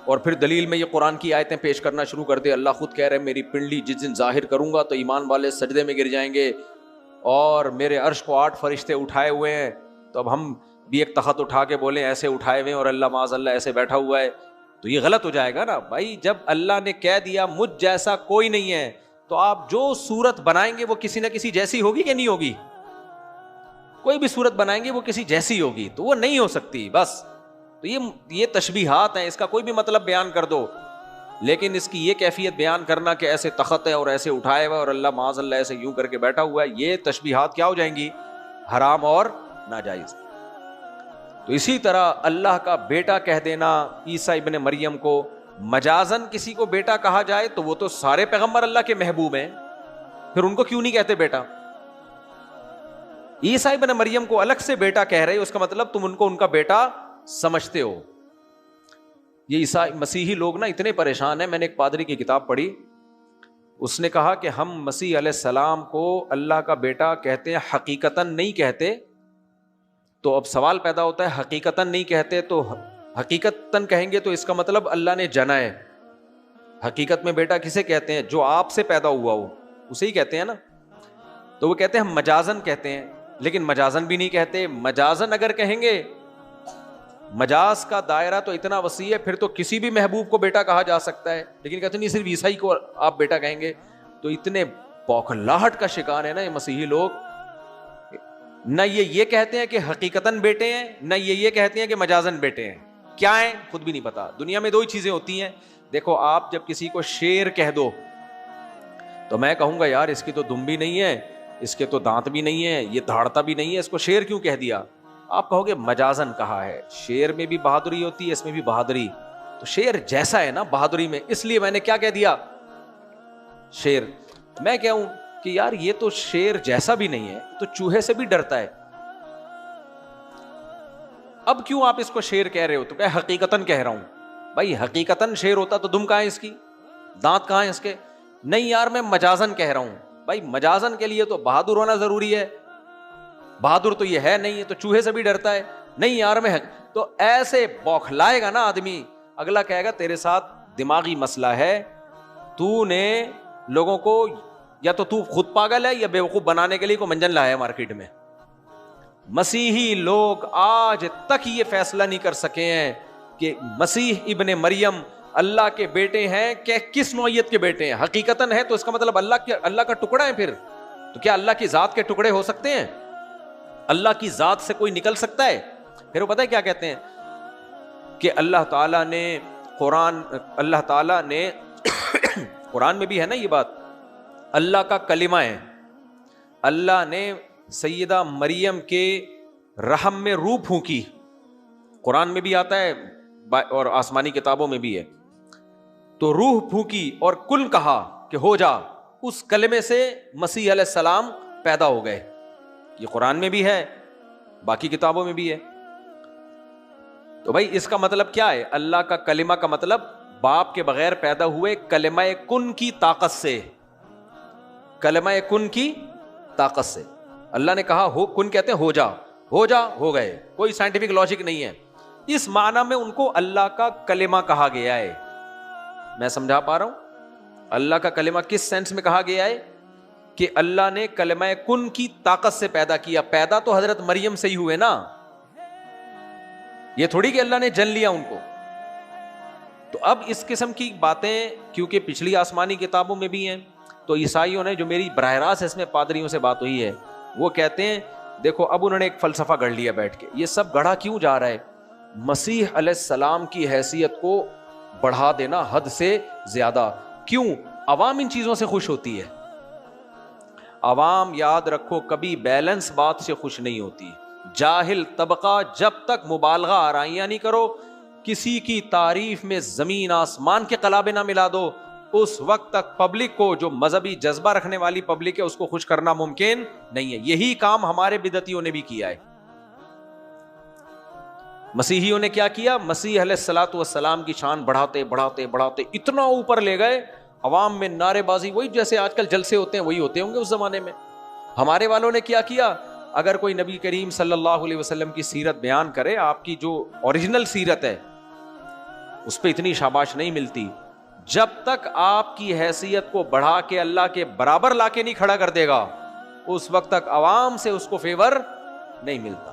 اور پھر دلیل میں یہ قرآن کی آیتیں پیش کرنا شروع کر دے. اللہ خود کہہ رہے میری پنڈلی جس دن ظاہر کروں گا تو ایمان والے سجدے میں گر جائیں گے، اور میرے عرش کو 8 فرشتے اٹھائے ہوئے ہیں. تو اب ہم بھی ایک تخت اٹھا کے بولیں ایسے اٹھائے ہوئے ہیں اور اللہ معاذ اللہ ایسے بیٹھا ہوا ہے. تو یہ غلط ہو جائے گا نا بھائی. جب اللہ نے کہہ دیا مجھ جیسا کوئی نہیں ہے, تو آپ جو صورت بنائیں گے وہ کسی نہ کسی جیسی ہوگی کہ نہیں ہوگی؟ کوئی بھی صورت بنائیں گے وہ کسی جیسی ہوگی, تو وہ نہیں ہو سکتی بس. تو یہ تشبیہات ہیں, اس کا کوئی بھی مطلب بیان کر دو, لیکن اس کی یہ کیفیت بیان کرنا کہ ایسے تخت ہے اور ایسے اٹھائے ہوا اور اللہ معاذ اللہ ایسے یوں کر کے بیٹھا ہوا ہے, یہ تشبیہات کیا ہو جائیں گی؟ حرام اور ناجائز. تو اسی طرح اللہ کا بیٹا کہہ دینا عیسیٰ ابن مریم کو, مجازن کسی کو بیٹا کہا جائے تو وہ تو سارے پیغمبر اللہ کے محبوب ہیں, پھر ان کو کیوں نہیں کہتے بیٹا؟ عیسیٰ ابن مریم کو الگ سے بیٹا کہہ رہے, اس کا مطلب تم ان کو ان کا بیٹا سمجھتے ہو. یہ عیسائی مسیحی لوگ نا اتنے پریشان ہیں. میں نے ایک پادری کی کتاب پڑھی, اس نے کہا کہ ہم مسیح علیہ السلام کو اللہ کا بیٹا کہتے ہیں, حقیقتاً نہیں کہتے. تو اب سوال پیدا ہوتا ہے, حقیقتاً نہیں کہتے تو حقیقتاً کہیں گے تو اس کا مطلب اللہ نے جنا ہے. حقیقت میں بیٹا کسے کہتے ہیں؟ جو آپ سے پیدا ہوا ہو اسے ہی کہتے ہیں نا. تو وہ کہتے ہیں ہم مجازن کہتے ہیں, لیکن مجازن بھی نہیں کہتے. مجازن اگر کہیں گے, مجاز کا دائرہ تو اتنا وسیع ہے, پھر تو کسی بھی محبوب کو بیٹا کہا جا سکتا ہے, لیکن کہتے نہیں صرف عیسائی کو آپ بیٹا کہیں گے. تو اتنے بوکھلاہٹ کا شکار ہے نا یہ مسیحی لوگ, نہ یہ کہتے ہیں کہ حقیقتاً بیٹے ہیں, نہ یہ کہتے ہیں کہ مجازن بیٹے ہیں. کیا ہیں خود بھی نہیں پتا. دنیا میں دو ہی چیزیں ہوتی ہیں. دیکھو آپ جب کسی کو شیر کہہ دو تو میں کہوں گا یار اس کی تو دم بھی نہیں ہے, اس کے تو دانت بھی نہیں ہے, یہ دھاڑتا بھی نہیں ہے, اس کو شیر کیوں کہہ دیا؟ آپ کہو گے مجازن کہا ہے. شیر میں بھی بہادری ہوتی ہے, اس میں بھی بہادری, تو شیر جیسا ہے نا بہادری میں, اس لیے میں نے کیا کہہ دیا؟ شیر. میں کہوں کہ یار یہ تو شیر جیسا بھی نہیں ہے, تو چوہے سے بھی ڈرتا ہے, اب کیوں آپ اس کو شیر کہہ رہے ہو؟ تو کہ حقیقتاً کہہ رہا ہوں. بھائی حقیقتاً شیر ہوتا تو دم کہاں ہے اس کی, دانت کہاں ہے اس کے؟ نہیں یار میں مجازن کہہ رہا ہوں. بھائی مجازن کے لیے تو بہادر ہونا ضروری ہے, بہادر تو یہ ہے نہیں, تو چوہے سے بھی ڈرتا ہے. نہیں یار میں, تو ایسے بوکھلائے گا نا آدمی, اگلا کہے گا تیرے ساتھ دماغی مسئلہ ہے, تو نے لوگوں کو یا تو خود پاگل ہے یا بیوقوف بنانے کے لیے کوئی منجن لایا ہے مارکیٹ میں. مسیحی لوگ آج تک یہ فیصلہ نہیں کر سکے ہیں کہ مسیح ابن مریم اللہ کے بیٹے ہیں کہ کس نوعیت کے بیٹے ہیں. حقیقتاً ہے تو اس کا مطلب اللہ کا ٹکڑا ہے. پھر تو کیا اللہ کی ذات کے ٹکڑے ہو سکتے ہیں؟ اللہ کی ذات سے کوئی نکل سکتا ہے؟ پھر وہ پتہ ہے کیا کہتے ہیں کہ اللہ تعالیٰ نے قرآن میں بھی ہے نا یہ بات, اللہ کا کلمہ ہے. اللہ نے سیدہ مریم کے رحم میں روح پھونکی, قرآن میں بھی آتا ہے اور آسمانی کتابوں میں بھی ہے. تو روح پھونکی اور کن کہا کہ ہو جا, اس کلمے سے مسیح علیہ السلام پیدا ہو گئے. یہ قرآن میں بھی ہے, باقی کتابوں میں بھی ہے. تو بھائی اس کا مطلب کیا ہے؟ اللہ کا کلمہ کا مطلب باپ کے بغیر پیدا ہوئے کلمہ کن کی طاقت سے, کلمہ کن کی طاقت سے. اللہ نے کہا ہو, کن کہتے ہیں ہو جا, ہو جا, ہو گئے. کوئی سائنٹیفک لاجک نہیں ہے. اس معنی میں ان کو اللہ کا کلمہ کہا گیا ہے. میں سمجھا پا رہا ہوں؟ اللہ کا کلمہ کس سینس میں کہا گیا ہے کہ اللہ نے کلمہ کن کی طاقت سے پیدا کیا. پیدا تو حضرت مریم سے ہی ہوئے نا, یہ تھوڑی کہ اللہ نے جن لیا ان کو. تو اب اس قسم کی باتیں کیونکہ پچھلی آسمانی کتابوں میں بھی ہیں, تو عیسائیوں نے, جو میری براہ راست اس میں پادریوں سے بات ہوئی ہے, وہ کہتے ہیں دیکھو اب انہوں نے ایک فلسفہ گڑھ لیا بیٹھ کے. یہ سب گڑھا کیوں جا رہا ہے؟ مسیح علیہ السلام کی حیثیت کو بڑھا دینا حد سے زیادہ. کیوں؟ عوام ان چیزوں سے خوش ہوتی ہے. عوام یاد رکھو کبھی بیلنس بات سے خوش نہیں ہوتی. جاہل طبقہ جب تک مبالغہ آرائیاں نہیں کرو, کسی کی تعریف میں زمین آسمان کے قلابے نہ ملا دو, اس وقت تک پبلک کو, جو مذہبی جذبہ رکھنے والی پبلک ہے, اس کو خوش کرنا ممکن نہیں ہے. یہی کام ہمارے بدعتیوں نے بھی کیا ہے. مسیحیوں نے کیا کیا؟ مسیح علیہ الصلوۃ والسلام کی شان بڑھاتے بڑھاتے بڑھاتے اتنا اوپر لے گئے, عوام میں نعرے بازی, وہی جیسے آج کل جلسے ہوتے ہیں وہی ہوتے ہوں گے اس زمانے میں. ہمارے والوں نے کیا کیا؟ اگر کوئی نبی کریم صلی اللہ علیہ وسلم کی سیرت بیان کرے, آپ کی جو اوریجنل سیرت ہے اس پہ اتنی شاباش نہیں ملتی جب تک آپ کی حیثیت کو بڑھا کے اللہ کے برابر لا کے نہیں کھڑا کر دے گا, اس وقت تک عوام سے اس کو فیور نہیں ملتا.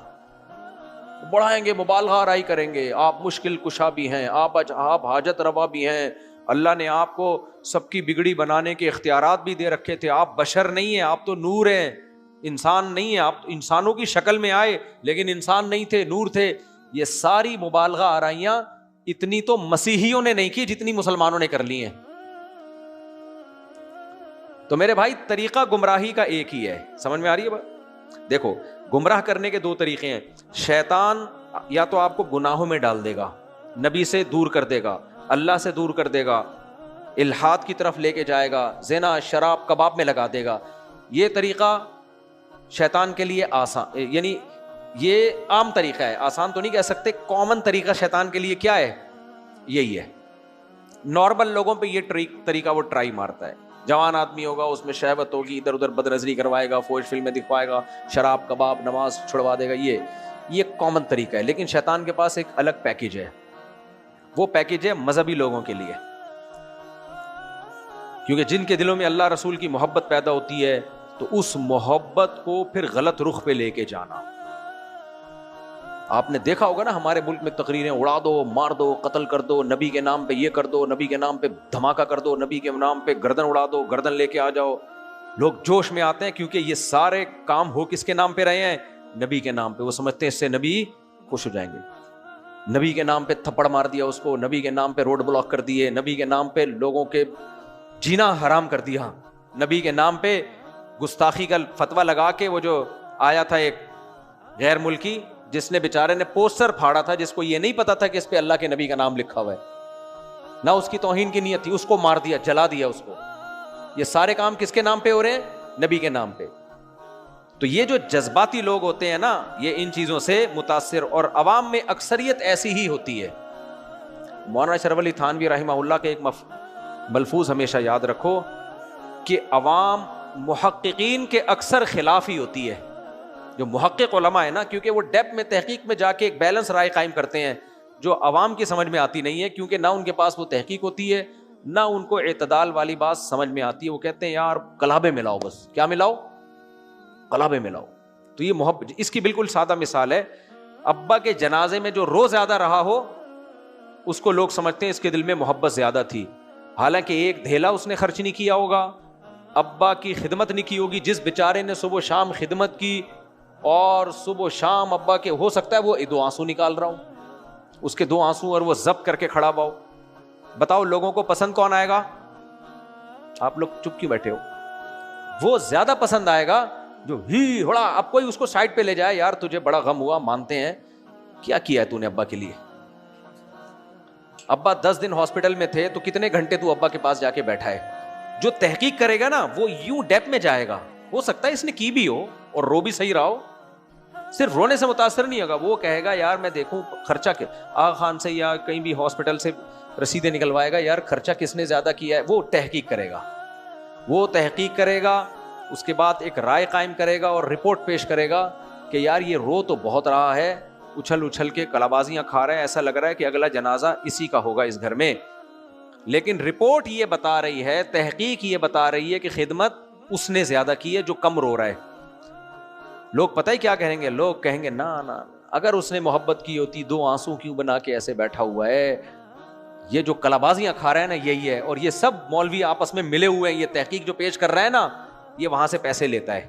بڑھائیں گے, مبالغہ آرائی کریں گے, آپ مشکل کشا بھی ہیں, آپ حاجت روا بھی ہیں, اللہ نے آپ کو سب کی بگڑی بنانے کے اختیارات بھی دے رکھے تھے, آپ بشر نہیں ہیں, آپ تو نور ہیں, انسان نہیں ہیں, آپ انسانوں کی شکل میں آئے لیکن انسان نہیں تھے, نور تھے. یہ ساری مبالغہ آرائیاں اتنی تو مسیحیوں نے نہیں کی جتنی مسلمانوں نے کر لی ہیں. تو میرے بھائی طریقہ گمراہی کا ایک ہی ہے, سمجھ میں آ رہی ہے بات؟ دیکھو گمراہ کرنے کے دو طریقے ہیں. شیطان یا تو آپ کو گناہوں میں ڈال دے گا, نبی سے دور کر دے گا, اللہ سے دور کر دے گا, الحاد کی طرف لے کے جائے گا, زنا شراب کباب میں لگا دے گا. یہ طریقہ شیطان کے لیے آسان, یعنی یہ عام طریقہ ہے, آسان تو نہیں کہہ سکتے, کامن طریقہ شیطان کے لیے کیا ہے, یہی ہے. نارمل لوگوں پہ یہ طریقہ وہ ٹرائی مارتا ہے. جوان آدمی ہوگا, اس میں شہوت ہوگی, ادھر ادھر بد نظری کروائے گا, فوش فلمیں دکھوائے گا, شراب کباب نماز چھڑوا دے گا. یہ کامن طریقہ ہے. لیکن شیطان کے پاس ایک الگ پیکیج ہے, وہ پیکیج ہے مذہبی لوگوں کے لیے, کیونکہ جن کے دلوں میں اللہ رسول کی محبت پیدا ہوتی ہے تو اس محبت کو پھر غلط رخ پہ لے کے جانا. آپ نے دیکھا ہوگا نا ہمارے ملک میں تقریریں, اڑا دو, مار دو, قتل کر دو, نبی کے نام پہ یہ کر دو, نبی کے نام پہ دھماکہ کر دو, نبی کے نام پہ گردن اڑا دو, گردن لے کے آ جاؤ. لوگ جوش میں آتے ہیں کیونکہ یہ سارے کام ہو کس کے نام پہ رہے ہیں, نبی کے نام پہ. وہ سمجھتے ہیں اس سے نبی خوش ہو جائیں گے. نبی کے نام پہ تھپڑ مار دیا اس کو, نبی کے نام پہ روڈ بلاک کر دیے, نبی کے نام پہ لوگوں کے جینا حرام کر دیا, نبی کے نام پہ گستاخی کا فتویٰ لگا کے. وہ جو آیا تھا ایک غیر ملکی جس نے بیچارے نے پوسٹر پھاڑا تھا, جس کو یہ نہیں پتا تھا کہ اس پہ اللہ کے نبی کا نام لکھا ہوا ہے, نہ اس کی توہین کی نیت تھی, اس کو مار دیا, جلا دیا اس کو. یہ سارے کام کس کے نام پہ ہو رہے ہیں, نبی کے نام پہ. تو یہ جو جذباتی لوگ ہوتے ہیں نا, یہ ان چیزوں سے متاثر, اور عوام میں اکثریت ایسی ہی ہوتی ہے. مولانا اشرف علی تھانوی رحمہ اللہ کے ایک ملفوظ ہمیشہ یاد رکھو کہ عوام محققین کے اکثر خلاف ہی ہوتی ہے. جو محقق علماء ہے نا, کیونکہ وہ ڈیپ میں تحقیق میں جا کے ایک بیلنس رائے قائم کرتے ہیں جو عوام کی سمجھ میں آتی نہیں ہے, کیونکہ نہ ان کے پاس وہ تحقیق ہوتی ہے, نہ ان کو اعتدال والی بات سمجھ میں آتی ہے. وہ کہتے ہیں یار کلابے ملاؤ, بس کیا ملاؤ, کلابے ملاؤ. تو یہ محبت, اس کی بالکل سادہ مثال ہے. ابا کے جنازے میں جو رو زیادہ رہا ہو اس کو لوگ سمجھتے ہیں اس کے دل میں محبت زیادہ تھی, حالانکہ ایک دھیلا اس نے خرچ نہیں کیا ہوگا, ابا کی خدمت نہیں کی ہوگی. جس بیچارے نے صبح شام خدمت کی اور صبح شام ابا کے, ہو سکتا ہے وہ 2 آنسو نکال رہا ہو, اس کے 2 آنسو اور وہ ضبط کر کے کھڑا ہوا ہو. بتاؤ لوگوں کو پسند کون آئے گا؟ آپ لوگ چپ کیوں بیٹھے ہو؟ وہ زیادہ پسند آئے گا جو ہی ہڑا. اب کوئی اس کو سائڈ پہ لے جائے, یار تجھے بڑا غم ہوا, مانتے ہیں, کیا کیا ہے تو نے ابا کے لیے؟ ابا 10 دن ہاسپٹل میں تھے تو کتنے گھنٹے تو ابا کے پاس جا کے بیٹھا ہے. جو تحقیق کرے گا نا وہ یوں ڈیپ میں جائے گا. ہو سکتا ہے اس نے کی بھی ہو اور رو بھی صحیح رہا ہو, صرف رونے سے متاثر نہیں ہوگا. وہ کہے گا یار میں دیکھوں خرچہ آغا خان سے یا کہیں بھی ہاسپٹل سے رسیدیں نکلوائے گا, یار خرچہ کس نے زیادہ کیا ہے. وہ تحقیق کرے گا, وہ تحقیق کرے گا, اس کے بعد ایک رائے قائم کرے گا اور رپورٹ پیش کرے گا کہ یار یہ رو تو بہت رہا ہے, اچھل اچھل کے کلابازیاں کھا رہا ہے, ایسا لگ رہا ہے کہ اگلا جنازہ اسی کا ہوگا اس گھر میں. لیکن رپورٹ یہ بتا رہی ہے, تحقیق یہ بتا رہی ہے کہ خدمت اس نے زیادہ کی ہے جو کم رو رہا ہے. لوگ پتہ ہی کیا کہیں گے, لوگ کہیں گے نا اگر اس نے محبت کی ہوتی 2 آنسو کیوں بنا کے ایسے بیٹھا ہوا ہے, یہ جو کلابازیاں کھا رہا ہے نا یہی ہے. اور یہ سب مولوی آپس میں ملے ہوئے ہیں, یہ تحقیق جو پیش کر رہا ہے نا یہ وہاں سے پیسے لیتا ہے.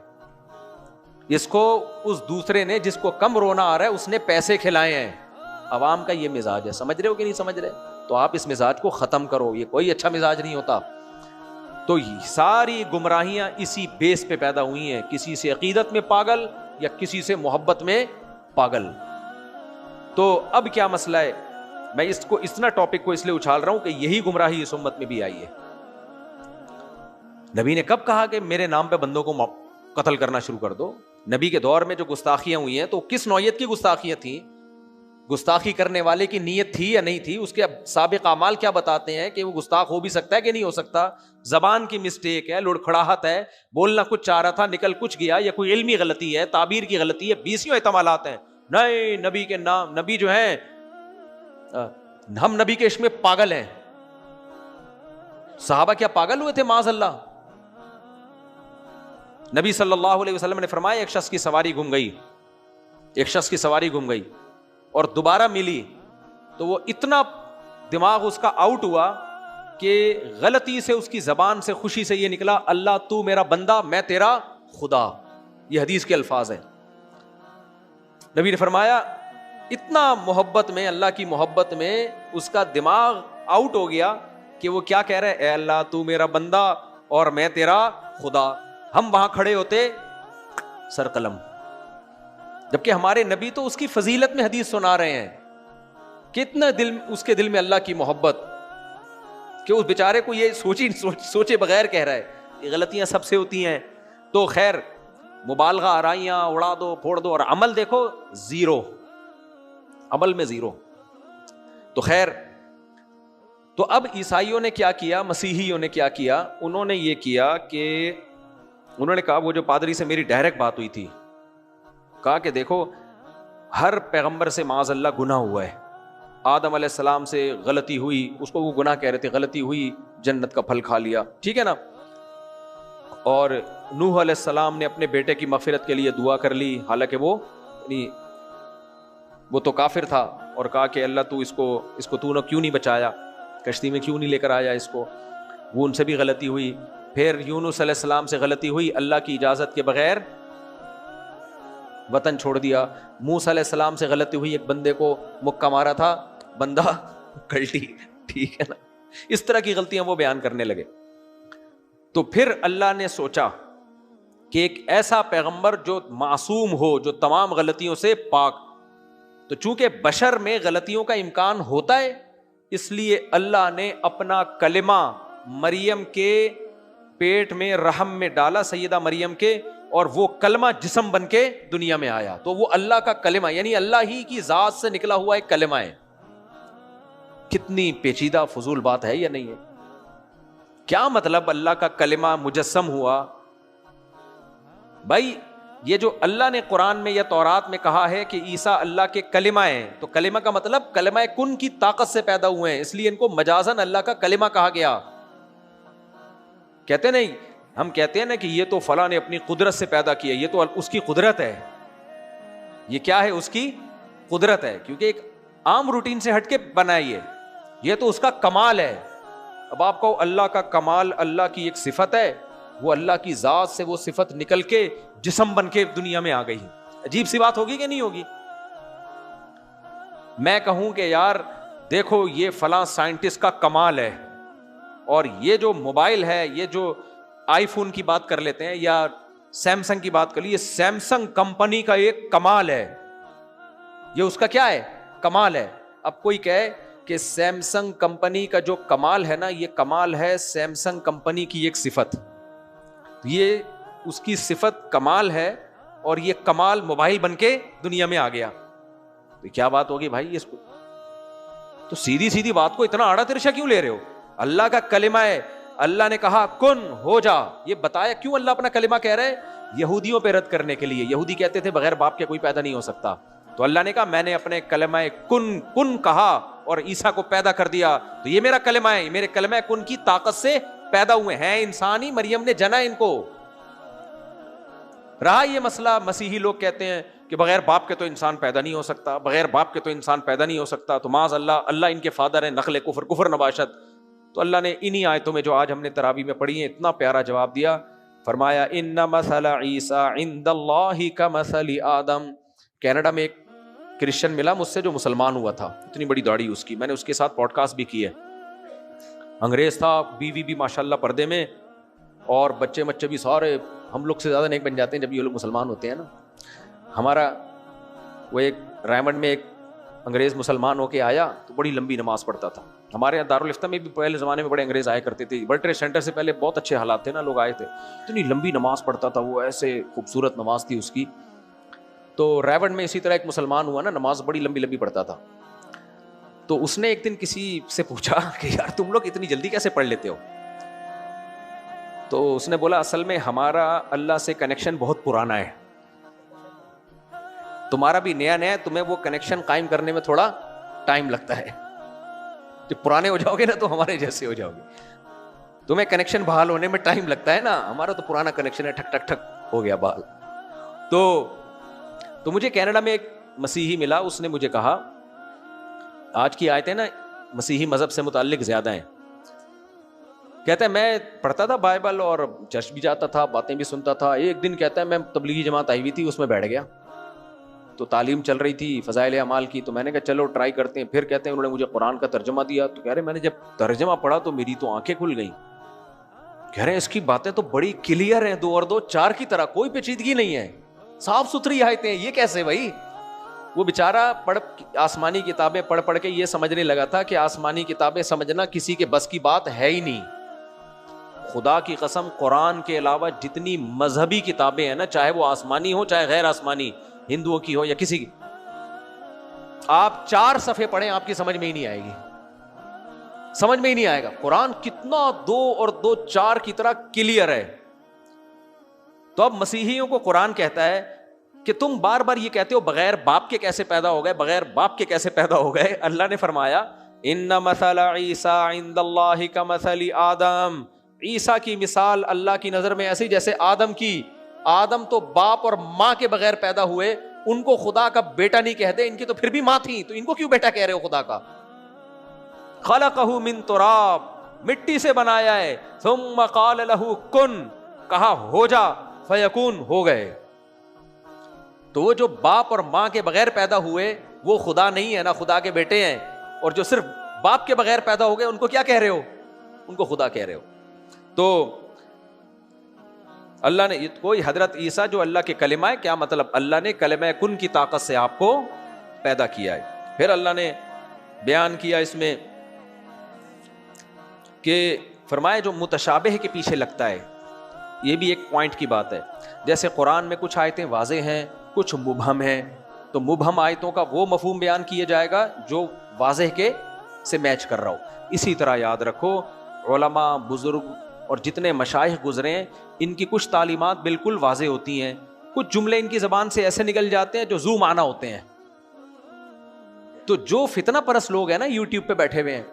اس کو اس دوسرے نے جس کو کم رونا آ رہا ہے اس نے پیسے کھلائے ہیں. عوام کا یہ مزاج ہے, سمجھ رہے ہو کہ نہیں سمجھ رہے؟ تو آپ اس مزاج کو ختم کرو, یہ کوئی اچھا مزاج نہیں ہوتا. تو ساری گمراہیاں اسی بیس پہ پیدا ہوئی ہیں, کسی سے عقیدت میں پاگل یا کسی سے محبت میں پاگل. تو اب کیا مسئلہ ہے, میں اس ٹاپک کو اس لیے اچھال رہا ہوں کہ یہی گمراہی اس امت میں بھی آئی ہے. نبی نے کب کہا کہ میرے نام پہ بندوں کو قتل کرنا شروع کر دو؟ نبی کے دور میں جو گستاخیاں ہوئی ہیں تو کس نوعیت کی گستاخیاں تھیں؟ گستاخی کرنے والے کی نیت تھی یا نہیں تھی؟ اس کے سابق اعمال کیا بتاتے ہیں کہ وہ گستاخ ہو بھی سکتا ہے کہ نہیں ہو سکتا؟ زبان کی مسٹیک ہے, لڑکھڑاہٹ ہے, بولنا کچھ چاہ رہا تھا نکل کچھ گیا, یا کوئی علمی غلطی ہے, تعبیر کی غلطی ہے, 20 احتمالات ہیں. نہیں, نبی کے نام, نبی جو ہیں ہم نبی کے عشق میں پاگل ہیں. صحابہ کیا پاگل ہوئے تھے؟ معاذ اللہ. نبی صلی اللہ علیہ وسلم نے فرمایا ایک شخص کی سواری گم گئی, ایک شخص کی سواری گم گئی. اور دوبارہ ملی تو وہ اتنا دماغ اس کا آؤٹ ہوا کہ غلطی سے اس کی زبان سے خوشی سے یہ نکلا اللہ تو میرا بندہ میں تیرا خدا. یہ حدیث کے الفاظ ہیں. نبی نے فرمایا اتنا محبت میں, اللہ کی محبت میں اس کا دماغ آؤٹ ہو گیا کہ وہ کیا کہہ رہے, اے اللہ تو میرا بندہ اور میں تیرا خدا. ہم وہاں کھڑے ہوتے سر قلم, جبکہ ہمارے نبی تو اس کی فضیلت میں حدیث سنا رہے ہیں. کتنا دل اس کے دل میں اللہ کی محبت کہ اس بیچارے کو یہ سوچے بغیر کہہ رہا ہے. یہ غلطیاں سب سے ہوتی ہیں. تو خیر مبالغہ آرائیاں اڑا دو پھوڑ دو, اور عمل دیکھو زیرو, عمل میں زیرو. تو خیر, تو اب عیسائیوں نے کیا کیا, مسیحیوں نے کیا کیا, انہوں نے یہ کیا کہ انہوں نے کہا, وہ جو پادری سے میری ڈائریکٹ بات ہوئی تھی, کہا کہ دیکھو ہر پیغمبر سے معاذ اللہ گناہ ہوا ہے. آدم علیہ السلام سے غلطی ہوئی, اس کو وہ گناہ کہہ رہے تھے, غلطی ہوئی, جنت کا پھل کھا لیا, ٹھیک ہے نا. اور نوح علیہ السلام نے اپنے بیٹے کی مغفرت کے لیے دعا کر لی, حالانکہ وہ تو کافر تھا, اور کہا کہ اللہ تو اس کو تو نے کیوں نہیں بچایا, کشتی میں کیوں نہیں لے کر آیا اس کو. وہ ان سے بھی غلطی ہوئی. پھر یونس علیہ السلام سے غلطی ہوئی, اللہ کی اجازت کے بغیر وطن چھوڑ دیا. موسیٰ علیہ السلام سے غلطی ہوئی, ایک بندے کو مکہ مارا تھا, بندہ کلٹی, ٹھیک ہے نا. اس طرح کی غلطیاں وہ بیان کرنے لگے. تو پھر اللہ نے سوچا کہ ایک ایسا پیغمبر جو معصوم ہو, جو تمام غلطیوں سے پاک. تو چونکہ بشر میں غلطیوں کا امکان ہوتا ہے, اس لیے اللہ نے اپنا کلمہ مریم کے پیٹ میں رحم میں ڈالا, سیدہ مریم کے, اور وہ کلمہ جسم بن کے دنیا میں آیا. تو وہ اللہ کا کلمہ, یعنی اللہ ہی کی ذات سے نکلا ہوا ایک کلمہ ہے. کتنی پیچیدہ فضول بات ہے یا نہیں ہے؟ کیا مطلب اللہ کا کلمہ مجسم ہوا؟ بھائی یہ جو اللہ نے قرآن میں یا تورات میں کہا ہے کہ عیسیٰ اللہ کے کلمہ ہیں, تو کلمہ کا مطلب کلمہ کن کی طاقت سے پیدا ہوئے ہیں, اس لیے ان کو مجازن اللہ کا کلمہ کہا گیا. کہتے نہیں, ہم کہتے ہیں نا کہ یہ تو فلاں نے اپنی قدرت سے پیدا کیا, یہ تو اس کی قدرت ہے. یہ کیا ہے؟ اس کی قدرت ہے, کیونکہ ایک عام روٹین سے ہٹ کے بنائی ہے. یہ تو اس کا کمال ہے. اب آپ کو اللہ کا کمال, اللہ کی ایک صفت ہے, وہ اللہ کی ذات سے وہ صفت نکل کے جسم بن کے دنیا میں آ گئی. عجیب سی بات ہوگی کہ نہیں ہوگی؟ میں کہوں کہ یار دیکھو یہ فلاں سائنٹسٹ کا کمال ہے, اور یہ جو موبائل ہے, یہ جو آئی فون کی بات کر لیتے ہیں یا سیمسنگ کی بات کر لی, یہ سیمسنگ کمپنی کا ایک کمال ہے, یہ اس کا کیا ہے؟ کمال ہے. اب کوئی کہے کہ سیمسنگ کمپنی کا جو کمال ہے نا, یہ کمال ہے سیمسنگ کمپنی کی ایک صفت, یہ اس کی صفت کمال ہے, اور یہ کمال موبائل بن کے دنیا میں آ گیا. تو کیا بات ہوگی بھائی اس کو؟ تو سیدھی سیدھی بات کو اتنا آڑا ترشا کیوں لے رہے ہو؟ اللہ کا کلمہ ہے, اللہ نے کہا کن ہو جا. یہ بتایا کیوں اللہ اپنا کلمہ کہہ رہے؟ یہودیوں پہ رد کرنے کے لیے. یہودی کہتے تھے بغیر باپ کے کوئی پیدا نہیں ہو سکتا, تو اللہ نے کہا میں نے اپنے کلمہ کن کن کہا اور عیسیٰ کو پیدا کر دیا, تو یہ میرا کلمہ ہے, میرے کلمہ کن کی طاقت سے پیدا ہوئے ہیں انسان ہی, مریم نے جنا ان کو. رہا یہ مسئلہ, مسیحی لوگ کہتے ہیں کہ بغیر باپ کے تو انسان پیدا نہیں ہو سکتا, بغیر باپ کے تو انسان پیدا نہیں ہو سکتا, تو معاذ اللہ, اللہ ان کے فادر ہیں, نقل کفر, کفر نباشت. تو اللہ نے انہی آیتوں میں جو آج ہم نے تراویح میں پڑھی ہیں اتنا پیارا جواب دیا. فرمایا ان مثل عیسیٰ عند اللہ کمثل آدم. کینیڈا میں ایک کرسچن ملا مجھ سے جو مسلمان ہوا تھا, اتنی بڑی داڑھی اس کی, میں نے اس کے ساتھ پوڈ کاسٹ بھی کی ہے. انگریز تھا, بیوی بھی ماشاءاللہ پردے میں, اور بچے بچے بھی سارے ہم لوگ سے زیادہ نیک بن جاتے ہیں جب یہ لوگ مسلمان ہوتے ہیں نا. ہمارا وہ ایک رائمنڈ میں ایک انگریز مسلمان ہو کے آیا تو بڑی لمبی نماز پڑھتا تھا. ہمارے یہاں دارالفتہ میں بھی پہلے زمانے میں بڑے انگریز آیا کرتے تھے, ورلڈ ٹریڈ سینٹر سے پہلے بہت اچھے حالات تھے نا, لوگ آئے تھے, اتنی لمبی نماز پڑھتا تھا وہ, ایسے خوبصورت نماز تھی اس کی. تو ریونڈ میں اسی طرح ایک مسلمان ہوا نا, نماز بڑی لمبی لمبی پڑھتا تھا. تو اس نے ایک دن کسی سے پوچھا کہ یار تم لوگ اتنی جلدی کیسے پڑھ لیتے ہو؟ تو اس نے بولا اصل میں ہمارا اللہ سے کنیکشن بہت پرانا ہے, تمہارا بھی نیا نیا, تمہیں وہ کنیکشن قائم کرنے میں تھوڑا ٹائم لگتا ہے. جب پرانے ہو جاؤ گے نا تو ہمارے جیسے ہو جاؤ گے, تمہیں کنیکشن بحال ہونے میں ٹائم لگتا ہے نا, ہمارا تو پرانا کنیکشن ہے, ٹھک ٹھک ٹھک ہو گیا بحال. تو مجھے کینیڈا میں ایک مسیحی ملا, اس نے مجھے کہا آج کی آیتیں نا مسیحی مذہب سے متعلق زیادہ ہیں. کہتا ہے میں پڑھتا تھا بائبل اور چرچ بھی جاتا تھا, باتیں بھی سنتا تھا. ایک دن کہتا ہے میں تبلیغی جماعت آئی ہوئی تھی, اس میں بیٹھ گیا, تو تعلیم چل رہی تھی فضائل اعمال کی, تو میں نے کہا چلو ٹرائی کرتے ہیں. پھر کہتے ہیں انہوں نے مجھے قرآن کا ترجمہ دیا, تو کہہ رہے میں نے جب ترجمہ پڑھا تو میری تو آنکھیں کھل گئیں. کہہ رہے ہیں اس کی باتیں تو بڑی کلیئر ہیں, 2 اور 2 4 کی طرح, کوئی پیچیدگی نہیں ہے, صاف ستھری آیتیں ہیں. یہ کیسے بھائی؟ وہ بیچارہ آسمانی کتابیں پڑھ پڑھ کے یہ سمجھنے لگا تھا کہ آسمانی کتابیں سمجھنا کسی کے بس کی بات ہے ہی نہیں. خدا کی قسم قرآن کے علاوہ جتنی مذہبی کتابیں ہیں نا, چاہے وہ آسمانی ہو چاہے غیر آسمانی, ہندوؤں کی ہو یا کسی کی, آپ 4 صفحے پڑھیں آپ کی سمجھ میں ہی نہیں آئے گی, سمجھ میں ہی نہیں آئے گا. قرآن کتنا 2 اور 2 4 کی طرح کلیئر ہے. تو اب مسیحیوں کو قرآن کہتا ہے کہ تم بار بار یہ کہتے ہو بغیر باپ کے کیسے پیدا ہو گئے, بغیر باپ کے کیسے پیدا ہو گئے. اللہ نے فرمایا ان مثل عیسیٰ عند اللہ کمثل آدم, عیسیٰ کی مثال اللہ کی نظر میں ایسی جیسے آدم کی. آدم تو باپ اور ماں کے بغیر پیدا ہوئے, ان کو خدا کا بیٹا نہیں کہتے, ان کی تو پھر بھی ماں تھی, تو ان کو کیوں بیٹا کہہ رہے ہو خدا کا. خلقہ من تراب, مٹی سے بنایا ہے, ثم قال له کن, کہا ہو جا, فیکون, ہو گئے. تو وہ جو باپ اور ماں کے بغیر پیدا ہوئے وہ خدا نہیں ہے نا, خدا کے بیٹے ہیں. اور جو صرف باپ کے بغیر پیدا ہو گئے ان کو کیا کہہ رہے ہو, ان کو خدا کہہ رہے ہو. تو اللہ نے کوئی حضرت عیسیٰ جو اللہ کے کلمہ ہے, کیا مطلب, اللہ نے کلمہ کن کی طاقت سے آپ کو پیدا کیا ہے. پھر اللہ نے بیان کیا اس میں کہ فرمایا جو متشابہ کے پیچھے لگتا ہے, یہ بھی ایک پوائنٹ کی بات ہے. جیسے قرآن میں کچھ آیتیں واضح ہیں, کچھ مبہم ہیں, تو مبہم آیتوں کا وہ مفہوم بیان کیا جائے گا جو واضح کے سے میچ کر رہا ہو. اسی طرح یاد رکھو علماء, بزرگ اور جتنے مشائخ گزرے ہیں, ان کی کچھ تعلیمات بالکل واضح ہوتی ہیں, کچھ جملے ان کی زبان سے ایسے نکل جاتے ہیں جو زو معنی ہوتے ہیں. تو جو فتنہ پرست لوگ ہیں نا یوٹیوب پہ بیٹھے ہوئے ہیں,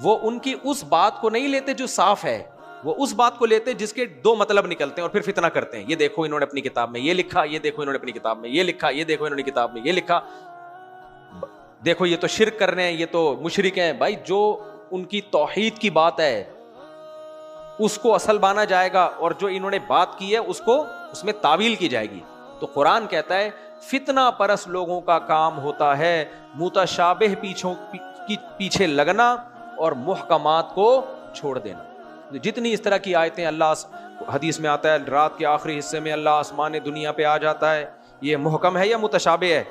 وہ ان کی اس بات کو نہیں لیتے جو صاف ہے, وہ اس بات کو لیتے جس کے 2 مطلب نکلتے ہیں اور پھر فتنہ کرتے ہیں. یہ دیکھو انہوں نے اپنی کتاب میں یہ لکھا, یہ دیکھو انہوں نے اپنی کتاب میں یہ لکھا, یہ دیکھو انہوں نے کتاب میں یہ لکھا, دیکھو یہ تو شرک کر رہے ہیں, یہ تو مشرک ہیں. بھائی جو ان کی توحید کی بات ہے اس کو اصل مانا جائے گا, اور جو انہوں نے بات کی ہے اس کو اس میں تعویل کی جائے گی. تو قرآن کہتا ہے فتنہ پرست لوگوں کا کام ہوتا ہے متشابہ پیچھے لگنا اور محکمات کو چھوڑ دینا. جتنی اس طرح کی آیتیں, اللہ حدیث میں آتا ہے رات کے آخری حصے میں اللہ آسمان دنیا پہ آ جاتا ہے, یہ محکم ہے یا متشابہ ہے؟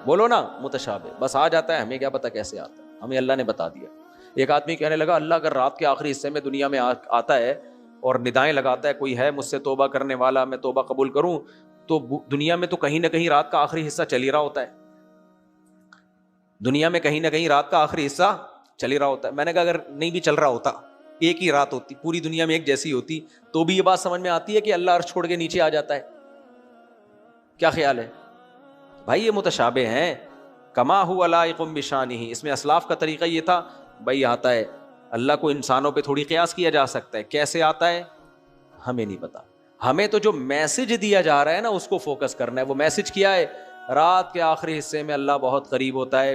بولو نا, متشابہ. بس آ جاتا ہے, ہمیں کیا پتا کیسے آتا ہے, ہمیں اللہ نے بتا دیا. ایک آدمی کہنے لگا اللہ اگر رات کے آخری حصے میں دنیا میں آتا ہے اور ندائیں لگاتا ہے کوئی ہے مجھ سے توبہ کرنے والا, میں توبہ قبول کروں, تو دنیا میں تو کہیں نہ کہیں رات کا آخری حصہ چل ہی رہا ہوتا ہے, دنیا میں کہیں نہ کہیں رات کا آخری حصہ چل ہی رہا ہوتا ہے. میں نے کہا اگر نہیں بھی چل رہا ہوتا, ایک ہی رات ہوتی, پوری دنیا میں ایک جیسی ہوتی, تو بھی یہ بات سمجھ میں آتی ہے کہ اللہ عرش چھوڑ کے نیچے آ جاتا ہے. کیا خیال ہے بھائی؟ یہ متشابہ ہیں. کما هو لائق بشانہ, اس میں اسلاف کا طریقہ یہ تھا بھائی آتا ہے, اللہ کو انسانوں پہ تھوڑی قیاس کیا جا سکتا ہے, کیسے آتا ہے ہمیں نہیں پتا. ہمیں تو جو میسج دیا جا رہا ہے نا اس کو فوکس کرنا ہے. وہ میسج کیا ہے؟ رات کے آخری حصے میں اللہ بہت قریب ہوتا ہے.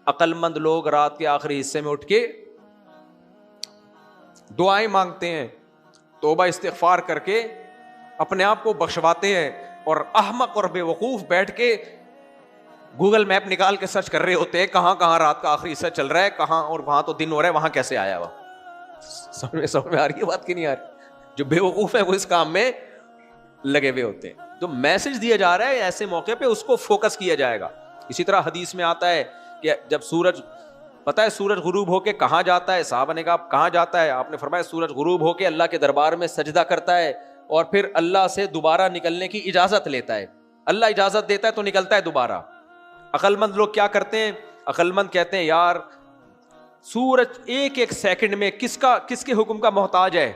عقل مند لوگ رات کے آخری حصے میں اٹھ کے دعائیں مانگتے ہیں, توبہ استغفار کر کے اپنے آپ کو بخشواتے ہیں, اور احمق اور بے وقوف بیٹھ کے گوگل میپ نکال کے سرچ کر رہے ہوتے ہیں کہاں کہاں رات کا آخری حصہ چل رہا ہے, کہاں, اور وہاں تو دن ہو رہا ہے, وہاں کیسے آیا وہ. سمجھ میں آ رہی ہے بات کی نہیں آ رہی؟ جو بے وقوف ہے وہ اس کام میں لگے ہوئے ہوتے ہیں. تو میسج دیا جا رہا ہے ایسے موقع پہ اس کو فوکس کیا جائے گا. اسی طرح حدیث میں آتا ہے کہ جب سورج, پتہ ہے سورج غروب ہو کے کہاں جاتا ہے؟ صحابہ نے کہا کہاں جاتا ہے؟ آپ نے فرمایا سورج غروب ہو کے اللہ کے دربار میں سجدہ کرتا ہے اور پھر اللہ سے دوبارہ نکلنے کی اجازت لیتا ہے. اللہ اجازت دیتا ہے تو نکلتا ہے دوبارہ. عقل مند لوگ کیا کرتے ہیں؟ عقل مند کہتے ہیں یار سورج ایک ایک سیکنڈ میں کس کے حکم کا محتاج ہے؟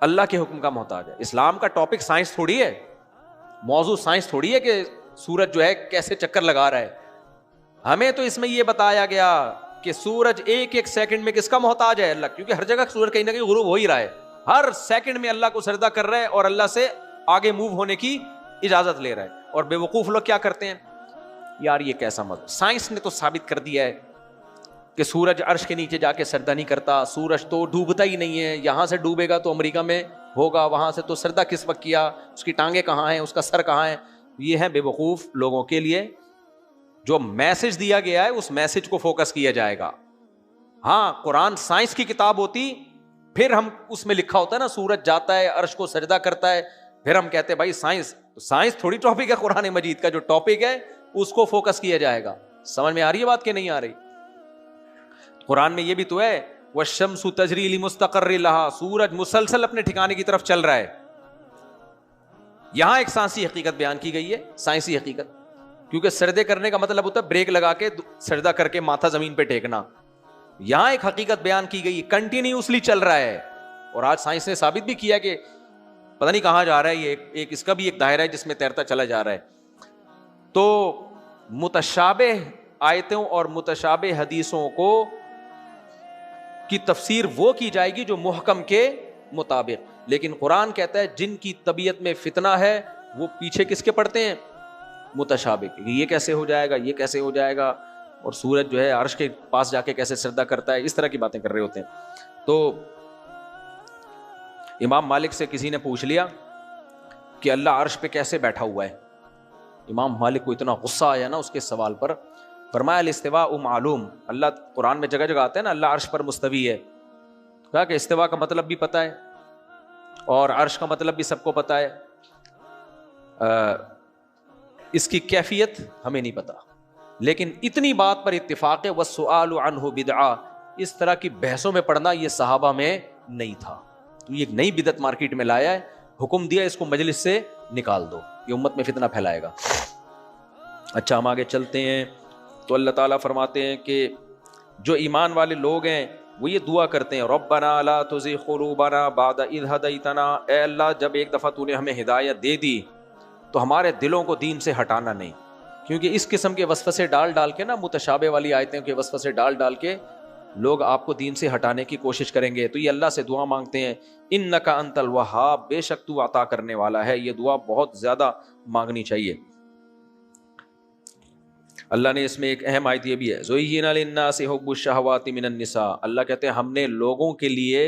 اللہ کے حکم کا محتاج ہے. اسلام کا ٹاپک سائنس تھوڑی ہے, موضوع سائنس تھوڑی ہے کہ سورج جو ہے کیسے چکر لگا رہا ہے. ہمیں تو اس میں یہ بتایا گیا کہ سورج ایک ایک سیکنڈ میں کس کا محتاج ہے؟ اللہ. کیونکہ ہر جگہ سورج کہیں نہ کہیں غروب ہو ہی رہا ہے, ہر سیکنڈ میں اللہ کو سجدہ کر رہا ہے اور اللہ سے آگے موو ہونے کی اجازت لے رہا ہے. اور بے وقوف لوگ کیا کرتے ہیں؟ یار یہ کیسا مذہب، سائنس نے تو ثابت کر دیا ہے کہ سورج عرش کے نیچے جا کے سجدہ نہیں کرتا، سورج تو ڈوبتا ہی نہیں ہے، یہاں سے ڈوبے گا تو امریکہ میں ہوگا، وہاں سے تو سجدہ کس وقت کیا، اس کی ٹانگیں کہاں ہیں، اس کا سر کہاں ہے۔ یہ ہے بے وقوف لوگوں کے لیے، جو میسج دیا گیا ہے اس میسج کو فوکس کیا جائے گا۔ ہاں قرآن سائنس کی کتاب ہوتی پھر ہم اس میں لکھا ہوتا ہے نا سورج جاتا ہے عرش کو سجدہ کرتا ہے، پھر ہم کہتے ہیں بھائی سائنس، تو سائنس تھوڑی ٹاپک ہے قرآن مجید کا، جو ٹاپک ہے اس کو فوکس کیا جائے گا۔ سمجھ میں آ رہی ہے بات کہ نہیں آ رہی؟ قرآن میں یہ بھی تو ہے وَالشَّمْسُ تَجْرِي لِمُسْتَقَرٍّ لَهَا، سورج مسلسل اپنے ٹھکانے کی طرف چل رہا ہے۔ یہاں ایک سائنسی حقیقت بیان کی گئی ہے، سائنسی حقیقت، کیونکہ سجدے کرنے کا مطلب ہوتا ہے بریک لگا کے سجدہ کر کے ماتھا زمین پہ ٹیکنا۔ یہاں ایک حقیقت بیان کی گئی، کنٹینیوسلی چل رہا ہے، اور آج سائنس نے ثابت بھی کیا کہ پتہ نہیں کہاں جا رہا ہے یہ، ایک اس کا بھی ایک دائرہ ہے جس میں تیرتا چلا جا رہا ہے۔ تو متشابہ آیتوں اور متشابہ حدیثوں کو کی تفسیر وہ کی جائے گی جو محکم کے مطابق، لیکن قرآن کہتا ہے جن کی طبیعت میں فتنہ ہے وہ پیچھے کس کے پڑتے ہیں؟ متشابہ کے، یہ کیسے ہو جائے گا، یہ کیسے ہو جائے گا، اور سورج جو ہے عرش کے پاس جا کے کیسے سجدہ کرتا ہے، اس طرح کی باتیں کر رہے ہوتے ہیں۔ تو امام مالک سے کسی نے پوچھ لیا کہ اللہ عرش پہ کیسے بیٹھا ہوا ہے؟ امام مالک کو اتنا غصہ آیا نا اس کے سوال پر، فرمایا الاستواء معلوم، اللہ قرآن میں جگہ جگہ آتا ہے نا اللہ عرش پر مستوی ہے، کہا کہ استواء کا مطلب بھی پتہ ہے اور عرش کا مطلب بھی سب کو پتہ ہے، اس کی کیفیت ہمیں نہیں پتا، لیکن اتنی بات پر اتفاق ہے والسؤال عنہ بدعہ، اس طرح کی بحثوں میں پڑھنا یہ صحابہ میں نہیں تھا، تو یہ ایک نئی بدعت مارکیٹ میں لایا ہے، حکم دیا اس کو مجلس سے نکال دو، یہ امت میں فتنہ پھیلائے گا۔ اچھا ہم آگے چلتے ہیں، تو اللہ تعالیٰ فرماتے ہیں کہ جو ایمان والے لوگ ہیں وہ یہ دعا کرتے ہیں ربنا لا تزغ قلوبنا بعد اذ ہدیتنا، اے اللہ جب ایک دفعہ تو نے ہمیں ہدایت دے دی تو ہمارے دلوں کو دین سے ہٹانا نہیں، کیونکہ اس قسم کے وسوسے ڈال ڈال کے نا، متشابہ والی آیتیں کے وسوسے ڈال ڈال کے لوگ آپ کو دین سے ہٹانے کی کوشش کریں گے، تو یہ اللہ سے دعا مانگتے ہیں انک انت الوہاب، بے شک تو عطا کرنے والا ہے، یہ دعا بہت زیادہ مانگنی چاہیے۔ اللہ نے اس میں ایک اہم آیت یہ بھی ہے زُیِّنَ لِلنَّاسِ حُبُّ الشَّهَوَاتِ مِنَ النِّسَاء، اللہ کہتے ہیں ہم نے لوگوں کے لیے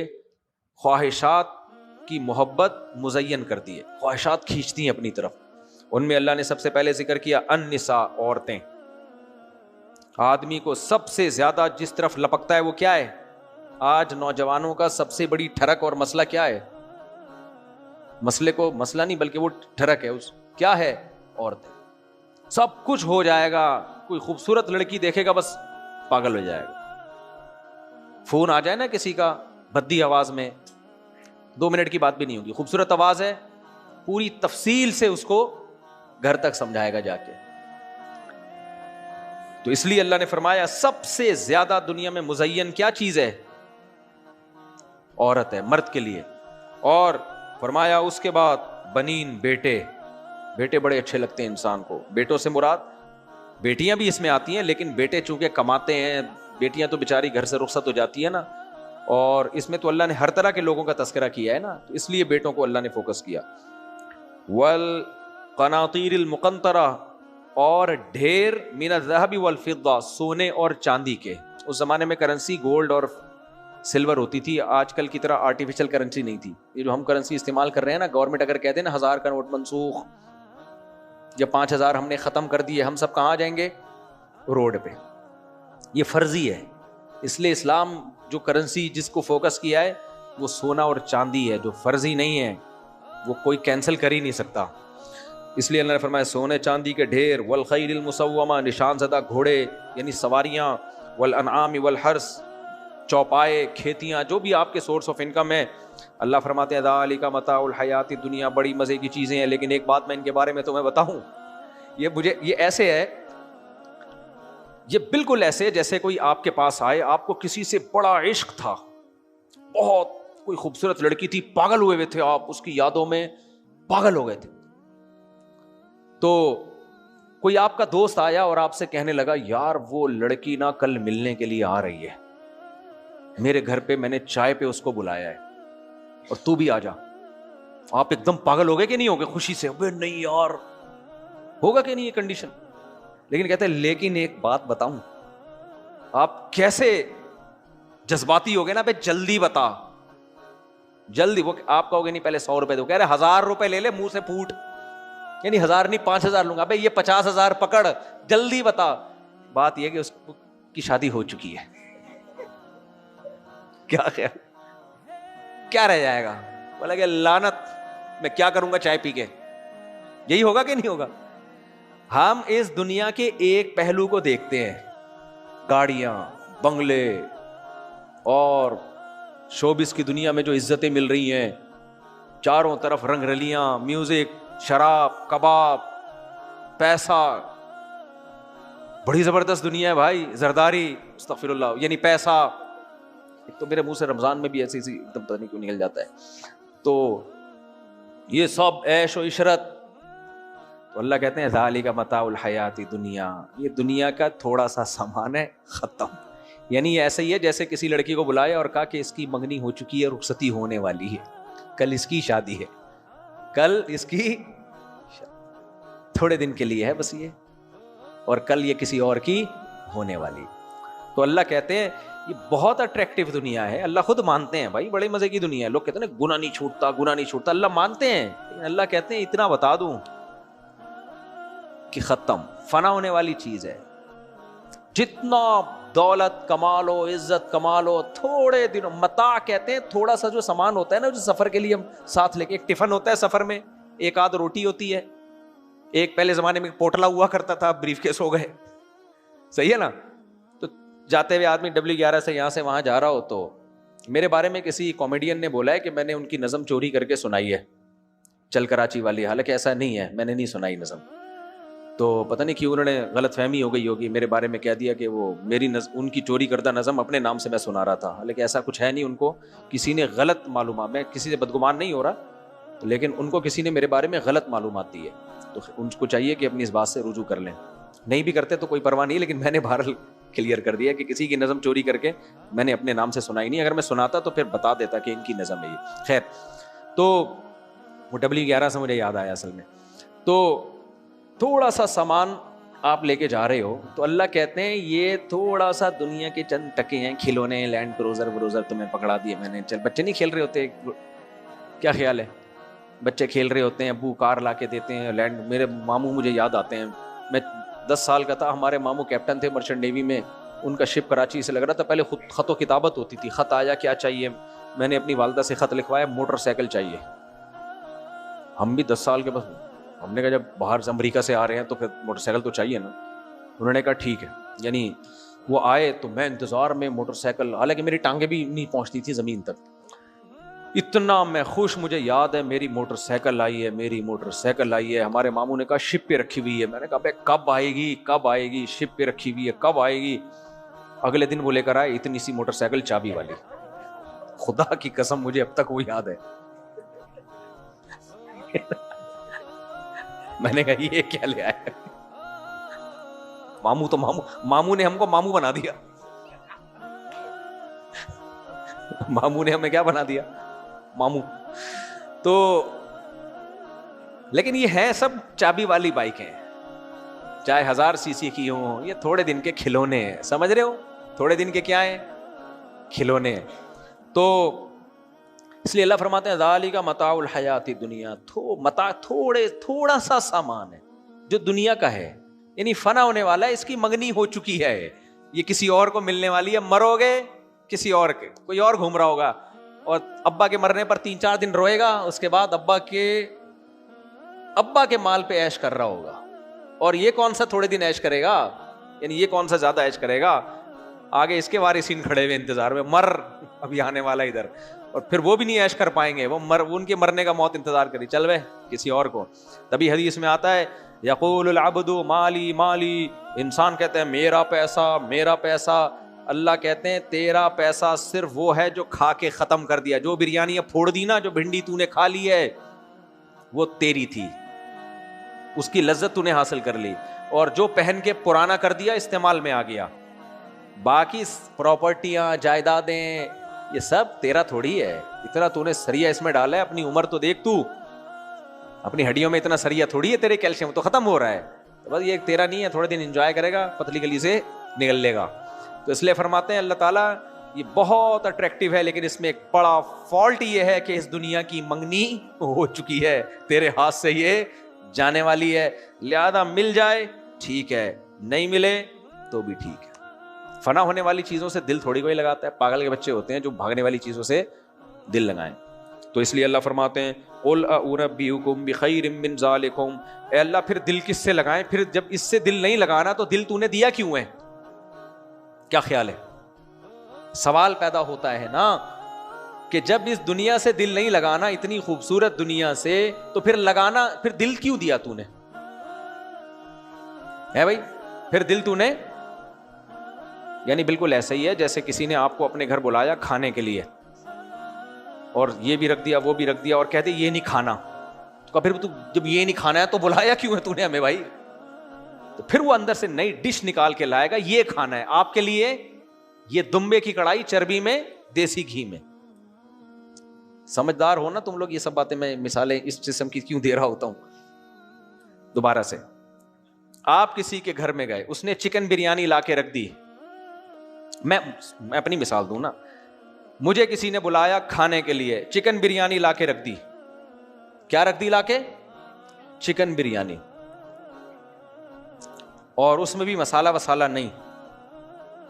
خواہشات کی محبت مزین کر دی ہے، خواہشات کھینچتی ہیں اپنی طرف، ان میں اللہ نے سب سے پہلے ذکر کیا النساء، عورتیں۔ آدمی کو سب سے زیادہ جس طرف لپکتا ہے وہ کیا ہے؟ آج نوجوانوں کا سب سے بڑی ٹھرک اور مسئلہ کیا ہے؟ مسئلے کو مسئلہ نہیں بلکہ وہ ٹھرک ہے، اس کیا ہے؟ عورتیں۔ سب کچھ ہو جائے گا، کوئی خوبصورت لڑکی دیکھے گا بس پاگل ہو جائے گا، فون آ جائے نا کسی کا بھدی آواز میں، 2 منٹ کی بات بھی نہیں ہوگی، خوبصورت آواز ہے، پوری تفصیل سے اس کو گھر تک سمجھائے گا جا کے۔ تو اس لیے اللہ نے فرمایا سب سے زیادہ دنیا میں مزین کیا چیز ہے؟ عورت ہے، مرد کے لیے، اور فرمایا اس کے بعد بنین، بیٹے، بیٹے بڑے اچھے لگتے ہیں انسان کو، بیٹوں سے مراد بیٹیاں بھی اس میں آتی ہیں، لیکن بیٹے چونکہ کماتے ہیں، بیٹیاں تو بیچاری گھر سے رخصت ہو جاتی ہے نا، اور اس میں تو اللہ نے ہر طرح کے لوگوں کا تذکرہ کیا ہے نا، تو اس لیے بیٹوں کو اللہ نے فوکس کیا۔ والقناطیر المقنطرہ، اور ڈھیر من الذهب والفضہ، سونے اور چاندی کے۔ اس زمانے میں کرنسی گولڈ اور سلور ہوتی تھی، آج کل کی طرح آرٹیفیشل کرنسی نہیں تھی۔ یہ جو ہم کرنسی استعمال کر رہے ہیں نا، گورنمنٹ اگر کہتے ہیں نا 1000 کا نوٹ منسوخ، جب 5000 ہم نے ختم کر دیے، ہم سب کہاں جائیں گے؟ روڈ پہ۔ یہ فرضی ہے، اس لیے اسلام جو کرنسی جس کو فوکس کیا ہے وہ سونا اور چاندی ہے، جو فرضی نہیں ہے، وہ کوئی کینسل کر ہی نہیں سکتا۔ اس لیے اللہ نے فرمایا سونے چاندی کے ڈھیر، والخیل المسومہ، نشان زدہ گھوڑے یعنی سواریاں، والانعام والحرث، چوپائے، کھیتیاں، جو بھی آپ کے سورس آف انکم ہے۔ اللہ فرماتے ہیں ذالک متاع الحیات الدنیا، بڑی مزے کی چیزیں ہیں، لیکن ایک بات میں ان کے بارے میں تمہیں بتاؤں، یہ ایسے ہے، یہ بالکل ایسے جیسے کوئی آپ کے پاس آئے، آپ کو کسی سے بڑا عشق تھا، بہت کوئی خوبصورت لڑکی تھی، پاگل ہوئے ہوئے تھے آپ، اس کی یادوں میں پاگل ہو گئے تھے، تو کوئی آپ کا دوست آیا اور آپ سے کہنے لگا یار وہ لڑکی نا کل ملنے کے لیے آ رہی ہے، میرے گھر پہ میں نے چائے پہ اس کو بلایا ہے اور تو بھی آ جا۔ آپ ایک دم پاگل ہو گئے کہ نہیں ہو گئے خوشی سے؟ ابے نہیں یار، ہوگا کہ نہیں یہ کنڈیشن. لیکن کہتے ہیں لیکن ایک بات بتاؤں, آپ کیسے جذباتی ہو گئے نا, بھائی جلدی بتا, جلدی. وہ آپ کہو گے نہیں پہلے 100 روپے دو, کہہ رہے 1000 روپے لے لے منہ سے پھوٹ, یعنی 1000 نہیں 5000 لوں گا. بھائی یہ 50,000 پکڑ, جلدی بتا. بات یہ کہ اس کی شادی ہو چکی ہے, کیا خیال, کیا رہ جائے گا؟ بولا کہ لعنت, میں کیا کروں گا چائے پی کے. یہی ہوگا کہ نہیں ہوگا؟ ہم اس دنیا کے ایک پہلو کو دیکھتے ہیں, گاڑیاں, بنگلے, اور شوبز کی دنیا میں جو عزتیں مل رہی ہیں, چاروں طرف رنگ رلیاں, میوزک, شراب, کباب, پیسہ, بڑی زبردست دنیا ہے بھائی. زرداری, استغفر اللہ, یعنی پیسہ. ایک تو میرے منہ سے رمضان میں بھی ایسی ایک دم پتہ نہیں کیوں نکل جاتا ہے. تو یہ سب عیش و عشرت, تو اللہ کہتے ہیں ذالک متاع الحیات دنیا, یہ دنیا کا تھوڑا سا سامان ہے, ختم. یعنی ایسے ہی ہے جیسے کسی لڑکی کو بلایا اور کہا کہ اس کی منگنی ہو چکی ہے, رخصتی ہونے والی ہے, کل اس کی شادی ہے, کل اس کی تھوڑے دن کے لیے ہے بس یہ, اور کل یہ کسی اور کی ہونے والی. تو اللہ کہتے ہیں یہ بہت اٹریکٹیو دنیا ہے. اللہ خود مانتے ہیں بھائی بڑے مزے کی دنیا ہے. لوگ کہتے ہیں نا گناہ نہیں چھوٹتا, گناہ نہیں چھوٹتا, اللہ مانتے ہیں. لیکن اللہ کہتے ہیں اتنا بتا دوں کہ ختم, فنا ہونے والی چیز ہے. جتنا دولت کما لو, عزت کما لو, تھوڑے دنوں, متاع کہتے ہیں تھوڑا سا جو سامان ہوتا ہے نا, جو سفر کے لیے ہم ساتھ لے کے, ایک ٹفن ہوتا ہے سفر میں, ایک آدھ روٹی ہوتی ہے, ایک پہلے زمانے میں پوٹلا ہوا کرتا تھا, بریف کیس ہو گئے, صحیح ہے نا. تو جاتے ہوئے آدمی W11 سے یہاں سے وہاں جا رہا ہو, تو میرے بارے میں کسی کامیڈین نے بولا ہے کہ میں نے ان کی نظم چوری کر کے سنائی ہے, چل کراچی والی. حالانکہ ایسا نہیں ہے, میں نے نہیں سنائی نظم. تو پتہ نہیں کیوں انہوں نے غلط فہمی ہو گئی ہوگی, میرے بارے میں کہہ دیا کہ وہ میری ان کی چوری کردہ نظم اپنے نام سے میں سنا رہا تھا. حالانکہ ایسا کچھ ہے نہیں, ان کو کسی نے غلط معلومات, میں کسی سے بدگمان نہیں ہو رہا, لیکن ان کو کسی نے میرے بارے میں غلط معلومات دی ہے. تو ان کو چاہیے کہ اپنی اس بات سے رجوع کر لیں. نہیں بھی کرتے تو کوئی پرواہ نہیں, لیکن میں نے بہرحال کلیئر کر دیا کہ کسی کی نظم چوری کر کے میں نے اپنے نام سے سنائی نہیں. اگر میں سناتا تو پھر بتا دیتا کہ ان کی نظم ہے یہ. خیر, تو وہ W11 سے مجھے یاد آیا اصل میں. تو تھوڑا سا سامان آپ لے کے جا رہے ہو, تو اللہ کہتے ہیں یہ تھوڑا سا دنیا کے چند ٹکے ہیں, کھلونے, لینڈ کروزر تمہیں پکڑا دیے میں نے. چل, بچے نہیں کھیل رہے ہوتے, کیا خیال ہے, بچے کھیل رہے ہوتے ہیں, ابو کار لا کے دیتے ہیں, لینڈ. میرے ماموں مجھے یاد آتے ہیں, میں 10 سال کا تھا, ہمارے ماموں کیپٹن تھے مرچنٹ نیوی میں, ان کا شپ کراچی سے لگ رہا تھا. پہلے خود خط و کتابت ہوتی تھی, خط آیا کیا چاہیے, میں نے اپنی والدہ سے خط لکھوایا موٹر سائیکل چاہیے. ہم بھی 10 سال کے, بس ہم نے کہا جب باہر سے امریکہ سے آ رہے ہیں تو پھر موٹر سائیکل تو چاہیے نا. انہوں نے کہا ٹھیک ہے. یعنی وہ آئے تو میں انتظار میں موٹر سائیکل, حالانکہ میری ٹانگیں بھی نہیں پہنچتی تھی زمین تک, اتنا میں خوش. مجھے یاد ہے میری موٹر سائیکل آئی ہے, میری موٹر سائیکل آئی ہے. ہمارے ماموں نے کہا شپ پہ رکھی ہوئی ہے. میں نے کہا بھائی کب آئے گی, کب آئے گی, شپ پہ رکھی ہوئی ہے, کب آئے گی. اگلے دن وہ لے کر آئے اتنی سی موٹر سائیکل چابی والی. خدا کی قسم مجھے اب تک وہ یاد ہے. میں نے کہا یہ کیا لے آیا. ماموں تو ماموں نے ہم کو ماموں بنا دیا. ماموں نے ہمیں کیا بنا دیا, ماموں. تو لیکن یہ ہے سب چابی والی بائک ہیں, چاہے 1000 cc کی ہوں, یہ تھوڑے دن کے کھلونے ہیں. سمجھ رہے ہو, تھوڑے دن کے کیا ہیں, کھلونے ہیں. تو اس لیے اللہ فرماتے ہیں ذالک متاع الحیات دنیا, متاع تھوڑا سا سامان ہے جو دنیا کا ہے, یعنی فنا ہونے والا ہے, اس کی منگنی ہو چکی ہے, یہ کسی اور کو ملنے والی ہے. مرو گے کسی اور کے, کوئی اور گھوم رہا ہوگا, اور ابا کے مرنے پر 3-4 دن روئے گا, اس کے بعد ابا کے مال پہ عیش کر رہا ہوگا. اور یہ کون سا تھوڑے دن عیش کرے گا, یعنی یہ کون سا زیادہ عیش کرے گا. آگے اس کے وارثین کھڑے ہوئے انتظار میں, مر ابھی آنے والا ادھر, اور پھر وہ بھی نہیں عیش کر پائیں گے, وہ ان کے مرنے کا موت انتظار کری, چل بے کسی اور کو. تبھی حدیث میں آتا ہے یقول العبد مالی مالی, انسان کہتے ہیں میرا پیسہ میرا پیسہ. اللہ کہتے ہیں تیرا پیسہ صرف وہ ہے جو کھا کے ختم کر دیا. جو بریانی پھوڑ دی نا, جو بھنڈی تو نے کھا لی ہے وہ تیری تھی, اس کی لذت تو نے حاصل کر لی, اور جو پہن کے پرانا کر دیا استعمال میں آ گیا. باقی پراپرٹیاں جائیدادیں یہ سب تیرا تھوڑی ہے, اتنا تو نے سریا اس میں ڈالا ہے. اپنی عمر تو دیکھ تو, اپنی ہڈیوں میں اتنا سریا تھوڑی ہے تیرے کیلشیم تو ختم ہو رہا ہے, تو بس یہ تیرا نہیں ہے, تھوڑے دن انجوائے کرے گا, پتلی گلی سے نکل لے گا. تو اس لیے فرماتے ہیں اللہ تعالیٰ یہ بہت اٹریکٹیو ہے, لیکن اس میں ایک بڑا فالٹ یہ ہے کہ اس دنیا کی منگنی ہو چکی ہے, تیرے ہاتھ سے یہ جانے والی ہے, لہذا مل جائے ٹھیک ہے, نہیں ملے تو بھی ٹھیک ہے. فنا ہونے والی چیزوں سے دل تھوڑی کوئی لگاتا ہے, پاگل کے بچے ہوتے ہیں جو بھاگنے والی چیزوں سے دل لگائیں. تو اس لیے اللہ فرماتے ہیں قل انبئکم بخیر من ذالکم, اے اللہ پھر دل کس سے لگائیں, پھر جب اس سے دل نہیں لگانا تو دل تو نے دیا کیوں ہے؟ کیا خیال ہے؟ سوال پیدا ہوتا ہے نا کہ جب اس دنیا سے دل نہیں لگانا, اتنی خوبصورت دنیا سے, تو پھر لگانا, پھر دل کیوں دیا تو نے؟ ہے بھائی, پھر دل تو نے, یعنی بالکل ایسا ہی ہے جیسے کسی نے آپ کو اپنے گھر بلایا کھانے کے لیے, اور یہ بھی رکھ دیا وہ بھی رکھ دیا, اور کہتے یہ نہیں کھانا, تو پھر تو جب یہ نہیں کھانا ہے تو بلایا کیوں ہے تو نے ہمیں بھائی؟ تو پھر وہ اندر سے نئی ڈش نکال کے لائے گا, یہ کھانا ہے آپ کے لیے, یہ دمبے کی کڑھائی چربی میں دیسی گھی میں. سمجھدار ہو نا تم لوگ, یہ سب باتیں میں مثالیں اس قسم کی کیوں دے رہا ہوتا ہوں. دوبارہ سے, آپ کسی کے گھر میں گئے, اس نے چکن بریانی لا کے رکھ دی, میں اپنی مثال دوں نا, مجھے کسی نے بلایا کھانے کے لیے, چکن بریانی لا کے رکھ دی. کیا رکھ دی لا کے؟ چکن بریانی, اور اس میں بھی مسالہ وسالہ نہیں,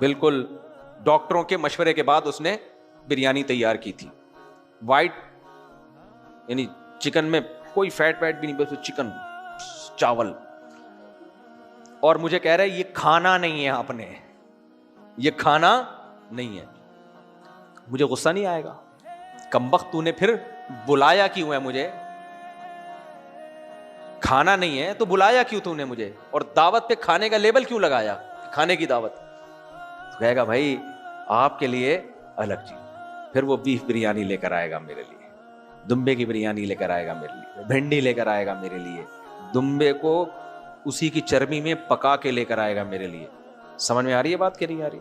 بالکل ڈاکٹروں کے مشورے کے بعد اس نے بریانی تیار کی تھی. وائٹ یعنی چکن میں کوئی فیٹ ویٹ بھی نہیں, بس چکن چاول, اور مجھے کہہ رہے یہ کھانا نہیں ہے, آپ نے یہ کھانا نہیں ہے. مجھے غصہ نہیں آئے گا؟ کمبخت تو نے پھر بلایا کیوں ہے مجھے؟ کھانا نہیں ہے تو بلایا کیوں تو نے مجھے, اور دعوت پہ کھانے کا لیبل کیوں لگایا, کھانے کی دعوت؟ تو کہے گا بھائی آپ کے لیے الگ چیز, پھر وہ بیف بریانی لے کر آئے گا میرے لیے, دمبے کی بریانی لے کر آئے گا میرے لیے, بھنڈی لے کر آئے گا میرے لیے, دمبے کو اسی کی چربی میں پکا کے لے کر آئے گا میرے لیے. سمجھ میں آ رہی ہے بات کہ نہیں آ رہی؟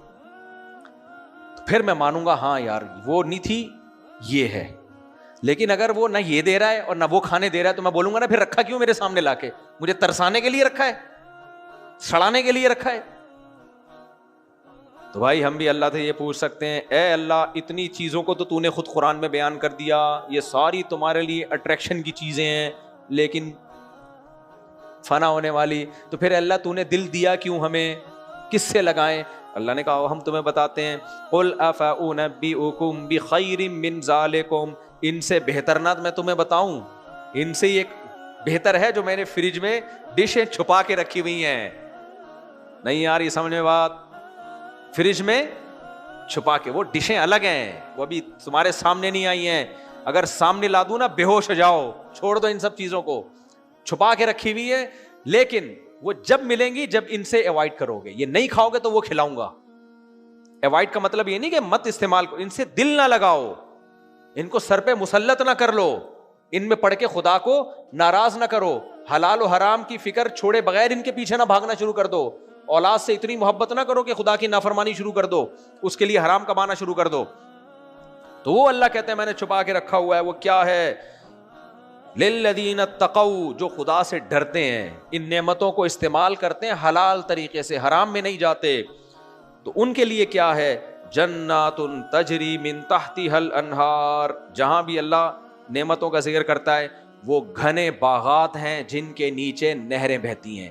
تو پھر میں مانوں گا ہاں یار وہ نہیں تھی یہ ہے. لیکن اگر وہ نہ یہ دے رہا ہے اور نہ وہ کھانے دے رہا ہے تو میں بولوں گا نا پھر رکھا کیوں میرے سامنے لا کے؟ مجھے ترسانے کے لیے رکھا ہے, سڑانے کے لیے رکھا ہے. تو بھائی ہم بھی اللہ سے یہ پوچھ سکتے ہیں, اے اللہ اتنی چیزوں کو تو نے خود قرآن میں بیان کر دیا, یہ ساری تمہارے لیے اٹریکشن کی چیزیں ہیں لیکن فنا ہونے والی, تو پھر اللہ تو نے دل دیا کیوں ہمیں, کس سے لگائیں؟ اللہ نے کہا ہم تمہیں بتاتے ہیں, قل افانبئکم بخیر من ذالکم, ان سے بہتر نہ میں تمہیں بتاؤں, ان سے ایک بہتر ہے جو میں نے فریج میں ڈشیں چھپا کے رکھی ہوئی ہیں. نہیں یار یہ سمجھ میں بات, فریج میں چھپا کے, وہ ڈشیں الگ ہیں, وہ ابھی تمہارے سامنے نہیں آئی ہیں. اگر سامنے لا دوں نا بے ہوش ہو جاؤ, چھوڑ دو ان سب چیزوں کو, چھپا کے رکھی ہوئی ہے. لیکن وہ جب ملیں گی جب ان سے ایوائڈ کرو گے, یہ نہیں کھاؤ گے تو وہ کھلاؤں گا. ایوائڈ کا مطلب یہ نہیں کہ مت استعمال کرو, ان سے دل نہ لگاؤ, ان کو سر پہ مسلط نہ کر لو, ان میں پڑھ کے خدا کو ناراض نہ کرو, حلال و حرام کی فکر چھوڑے بغیر ان کے پیچھے نہ بھاگنا شروع کر دو, اولاد سے اتنی محبت نہ کرو کہ خدا کی نافرمانی شروع کر دو, اس کے لیے حرام کمانا شروع کر دو. تو وہ اللہ کہتے ہیں میں نے چھپا کے رکھا ہوا ہے. وہ کیا ہے؟ للذین اتقوا, جو خدا سے ڈرتے ہیں, ان نعمتوں کو استعمال کرتے ہیں حلال طریقے سے, حرام میں نہیں جاتے, تو ان کے لیے کیا ہے؟ جنات تجری من تحتها الانہار, جہاں بھی اللہ نعمتوں کا ذکر کرتا ہے وہ گھنے باغات ہیں جن کے نیچے نہریں بہتی ہیں.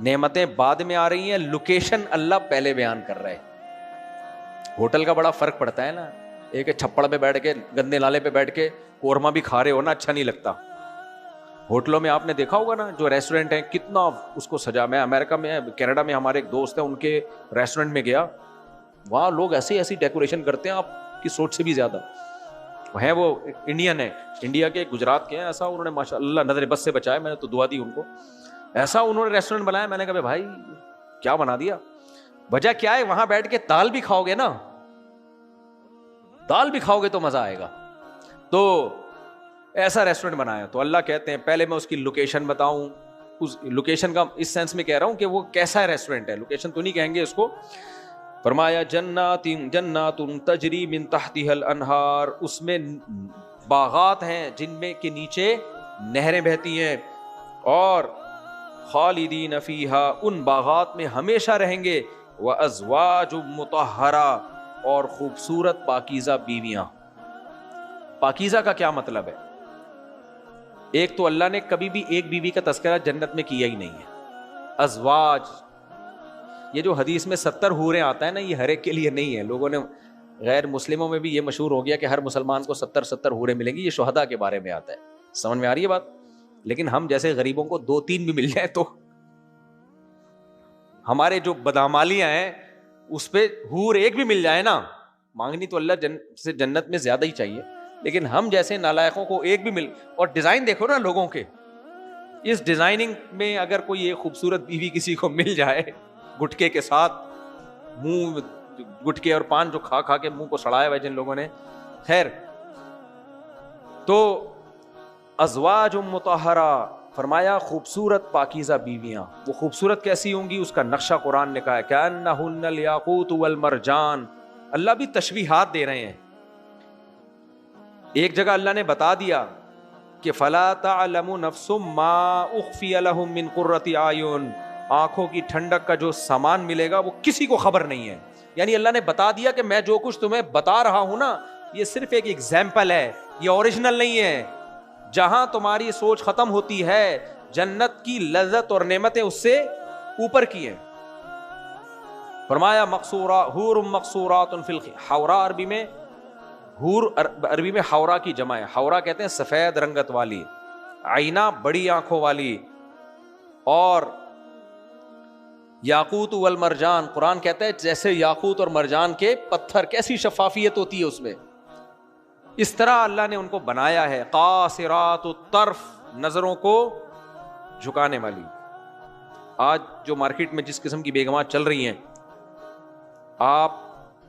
نعمتیں بعد میں آ رہی ہیں, لوکیشن اللہ پہلے بیان کر رہا ہے. ہوٹل کا بڑا فرق پڑتا ہے نا, ایک چھپڑ پہ بیٹھ کے گندے نالے پہ بیٹھ کے قورمہ بھی کھا رہے ہو نا, اچھا نہیں لگتا. ہوٹلوں میں آپ نے دیکھا ہوگا نا, جو ریسٹورینٹ ہیں کتنا اس کو سجا. میں امریکہ میں, کینیڈا میں ہمارے ایک دوست ہیں, ان کے ریسٹورینٹ میں گیا, وہاں لوگ ایسی ڈیکوریشن کرتے ہیں آپ کی سوچ سے بھی زیادہ. ہیں وہ انڈین ہیں, انڈیا کے گجرات کے ہیں, ایسا انہوں نے ماشاء اللہ نظر بس سے بچایا, میں نے تو دعا دی ان کو, ایسا انہوں نے ریسٹورینٹ بنایا. میں نے کہا بھائی کیا بنا دیا, وجہ کیا ہے؟ وہاں بیٹھ کے دال بھی کھاؤ گے نا, دال بھی کھاؤ گے تو مزہ آئے گا. تو ایسا ریسٹورینٹ بنایا. تو اللہ کہتے ہیں پہلے میں اس کی لوکیشن بتاؤں, اس لوکیشن کا اس سینس میں کہہ رہا ہوں کہ وہ کیسا ریسٹورینٹ ہے, لوکیشن تو نہیں کہیں گے اس کو. فرمایا جنات تجری من تحتها الانہار, اس میں باغات ہیں جن میں کے نیچے نہریں بہتی ہیں، اور خالدین فیہا، ان باغات میں ہمیشہ رہیں گے، وازواج مطہرہ، اور خوبصورت پاکیزہ بیویاں۔ پاکیزہ کا کیا مطلب ہے؟ ایک تو اللہ نے کبھی بھی ایک بیوی کا تذکرہ جنت میں کیا ہی نہیں ہے۔ ازواج، یہ جو حدیث میں 70 حوریں آتا ہے نا، یہ ہر ایک کے لیے نہیں ہے۔ لوگوں نے، غیر مسلموں میں بھی یہ مشہور ہو گیا کہ ہر مسلمان کو 70 حوریں ملیں گی، یہ شہداء کے بارے میں آتا ہے۔ سمجھ میں آ رہی ہے بات؟ لیکن ہم جیسے غریبوں کو 2-3 بھی مل جائے تو ہمارے جو بدعمالیاں ہیں اس پہ حور ایک بھی مل جائے نا، مانگنی تو اللہ سے جنت میں زیادہ ہی چاہیے، لیکن ہم جیسے نالائقوں کو ایک بھی مل، اور ڈیزائن دیکھو نا لوگوں کے، اس ڈیزائننگ میں اگر کوئی ایک خوبصورت بیوی کسی کو مل جائے گٹکے کے ساتھ، منہ گٹکے اور پان جو کھا کھا کے منہ کو سڑایا ہوا جن لوگوں نے، خیر، تو ازواج مطہرہ فرمایا خوبصورت پاکیزہ بیویاں۔ وہ خوبصورت کیسی ہوں گی؟ اس کا نقشہ قرآن نے کہا ہے کأنہن الیاقوت والمرجان۔ اللہ بھی تشبیہات دے رہے ہیں۔ ایک جگہ اللہ نے بتا دیا کہ فلا تعلم نفس ما اخفی لهم من قرۃ اعین، آنکھوں کی ٹھنڈک کا جو سامان ملے گا وہ کسی کو خبر نہیں ہے۔ یعنی اللہ نے بتا دیا کہ میں جو کچھ تمہیں بتا رہا ہوں نا، یہ صرف ایک ایگزامپل ہے، یہ اوریجنل نہیں ہے۔ جہاں تمہاری سوچ ختم ہوتی ہے، جنت کی لذت اور نعمتیں اس سے اوپر کی ہیں۔ فرمایا مقصورہ حور مقصورات فی الحورا، عربی میں حور، عربی میں حورا کی جمع ہے۔ حورا کہتے ہیں سفید رنگت والی، عینہ بڑی آنکھوں والی، اور یاقوت والمرجان، قرآن کہتا ہے جیسے یاقوت اور مرجان کے پتھر، کیسی شفافیت ہوتی ہے اس میں، اس طرح اللہ نے ان کو بنایا ہے۔ قاصرات الطرف، نظروں کو جھکانے والی۔ آج جو مارکیٹ میں جس قسم کی بیگمات چل رہی ہیں، آپ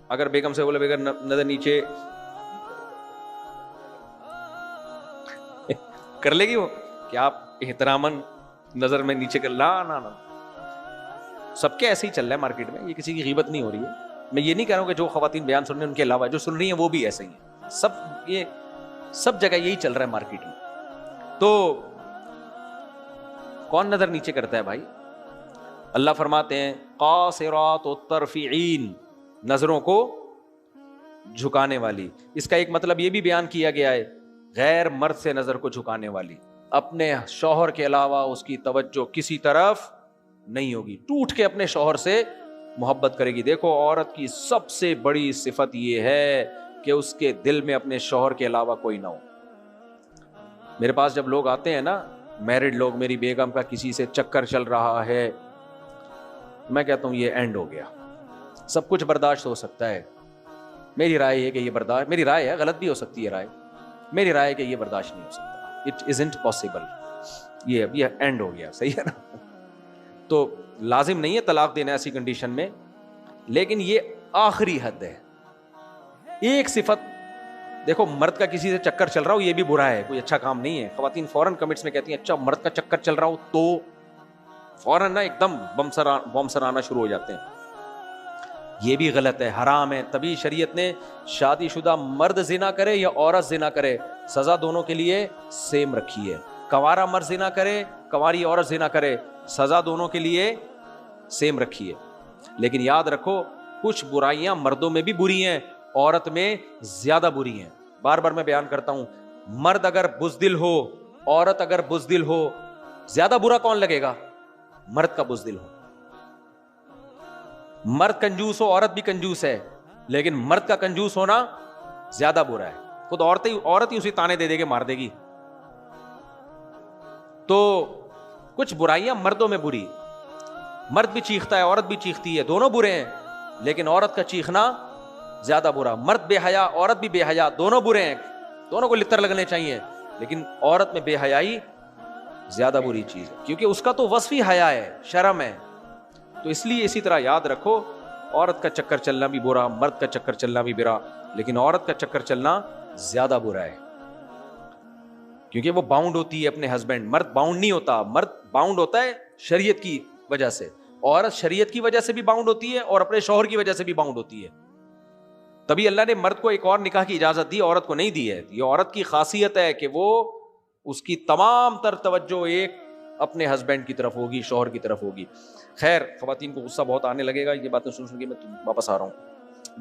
اگر بیگم سے بولے بیگم نظر نیچے کر لے گی وہ کہ آپ احتراماً نظر میں نیچے کر، نا سب کے ایسے ہی چل رہا ہے مارکیٹ میں، یہ کسی کی غیبت نہیں ہو رہی ہے۔ میں یہ نہیں کہہ رہا ہوں کہ جو خواتین بیان سن رہی ہیں ان کے علاوہ جو سن رہی ہیں وہ بھی ایسے ہی ہیں، یہ سب جگہ یہی چل رہا ہے مارکیٹ میں۔ تو کون نظر نیچے کرتا ہے بھائی؟ اللہ فرماتے ہیں قاصرات الطرف عین، نظروں کو جھکانے والی۔ اس کا ایک مطلب یہ بھی بیان کیا گیا ہے غیر مرد سے نظر کو جھکانے والی، اپنے شوہر کے علاوہ اس کی توجہ کسی طرف نہیں ہوگی، ٹوٹ کے اپنے شوہر سے محبت کرے گی۔ دیکھو عورت کی سب سے بڑی صفت یہ ہے کہ اس کے دل میں اپنے شوہر کے علاوہ کوئی نہ ہو۔ میرے پاس جب لوگ آتے ہیں نا، میرڈ لوگ، میری بیگم کا کسی سے چکر چل رہا ہے، میں کہتا ہوں یہ اینڈ ہو گیا، سب کچھ برداشت ہو سکتا ہے، میری رائے ہے کہ یہ برداشت، میری رائے ہے، غلط بھی ہو سکتی ہے رائے، میری رائے ہے کہ یہ برداشت نہیں ہو سکتا، اٹ ازنٹ پاسبل، یہ اب یہ اینڈ ہو گیا، صحیح ہے نا؟ تو لازم نہیں ہے طلاق دینا ایسی کنڈیشن میں، لیکن یہ آخری حد ہے۔ ایک صفت دیکھو، مرد کا کسی سے چکر چل رہا ہو یہ بھی برا ہے، کوئی اچھا کام نہیں ہے۔ خواتین فوراً کمنٹس میں کہتی ہیں اچھا مرد کا چکر چل رہا ہو تو فوراً نا ایک دم بم سر آنا شروع ہو جاتے ہیں، یہ بھی غلط ہے، حرام ہے۔ تبھی شریعت نے شادی شدہ مرد زنا کرے یا عورت زنا کرے، سزا دونوں کے لیے سیم رکھی ہے۔ کنوارا مرد زنا کرے، کنواری عورت زنا کرے، سزا دونوں کے لیے سیم رکھی ہے۔ لیکن یاد رکھو کچھ برائیاں مردوں میں بھی بری ہیں، عورت میں زیادہ بری ہیں۔ بار بار میں بیان کرتا ہوں، مرد اگر بزدل ہو، عورت اگر بزدل ہو، زیادہ برا کون لگے گا؟ مرد کا بزدل ہو۔ مرد کنجوس ہو، عورت بھی کنجوس ہے، لیکن مرد کا کنجوس ہونا زیادہ برا ہے۔ خود عورت ہی اسے تانے دے دے کے مار دے گی۔ تو کچھ برائیاں مردوں میں بری، مرد بھی چیختا ہے، عورت بھی چیختی ہے، دونوں برے ہیں، لیکن عورت کا چیخنا زیادہ برا۔ مرد بے حیا، عورت بھی بے حیا، دونوں برے ہیں، دونوں کو لتر لگنے چاہیے، لیکن عورت میں بے حیائی زیادہ بری چیز ہے، کیونکہ اس کا تو وصف ہی حیا ہے، شرم ہے۔ تو اس لیے اسی طرح یاد رکھو، عورت کا چکر چلنا بھی برا، مرد کا چکر چلنا بھی برا، لیکن عورت کا چکر چلنا زیادہ برا ہے، کیونکہ وہ باؤنڈ ہوتی ہے اپنے ہسبینڈ۔ مرد باؤنڈ نہیں ہوتا، مرد باؤنڈ ہوتا ہے شریعت کی وجہ سے، عورت شریعت کی وجہ سے بھی باؤنڈ ہوتی ہے اور اپنے شوہر کی وجہ سے بھی باؤنڈ ہوتی ہے۔ تبھی اللہ نے مرد کو ایک اور نکاح کی اجازت دی، عورت کو نہیں دی ہے۔ یہ عورت کی خاصیت ہے کہ وہ اس کی تمام تر توجہ ایک اپنے ہسبینڈ کی طرف ہوگی, شوہر کی طرف ہوگی. خیر خواتین کو غصہ بہت آنے لگے گا یہ باتیں سن کے, میں واپس آ رہا ہوں.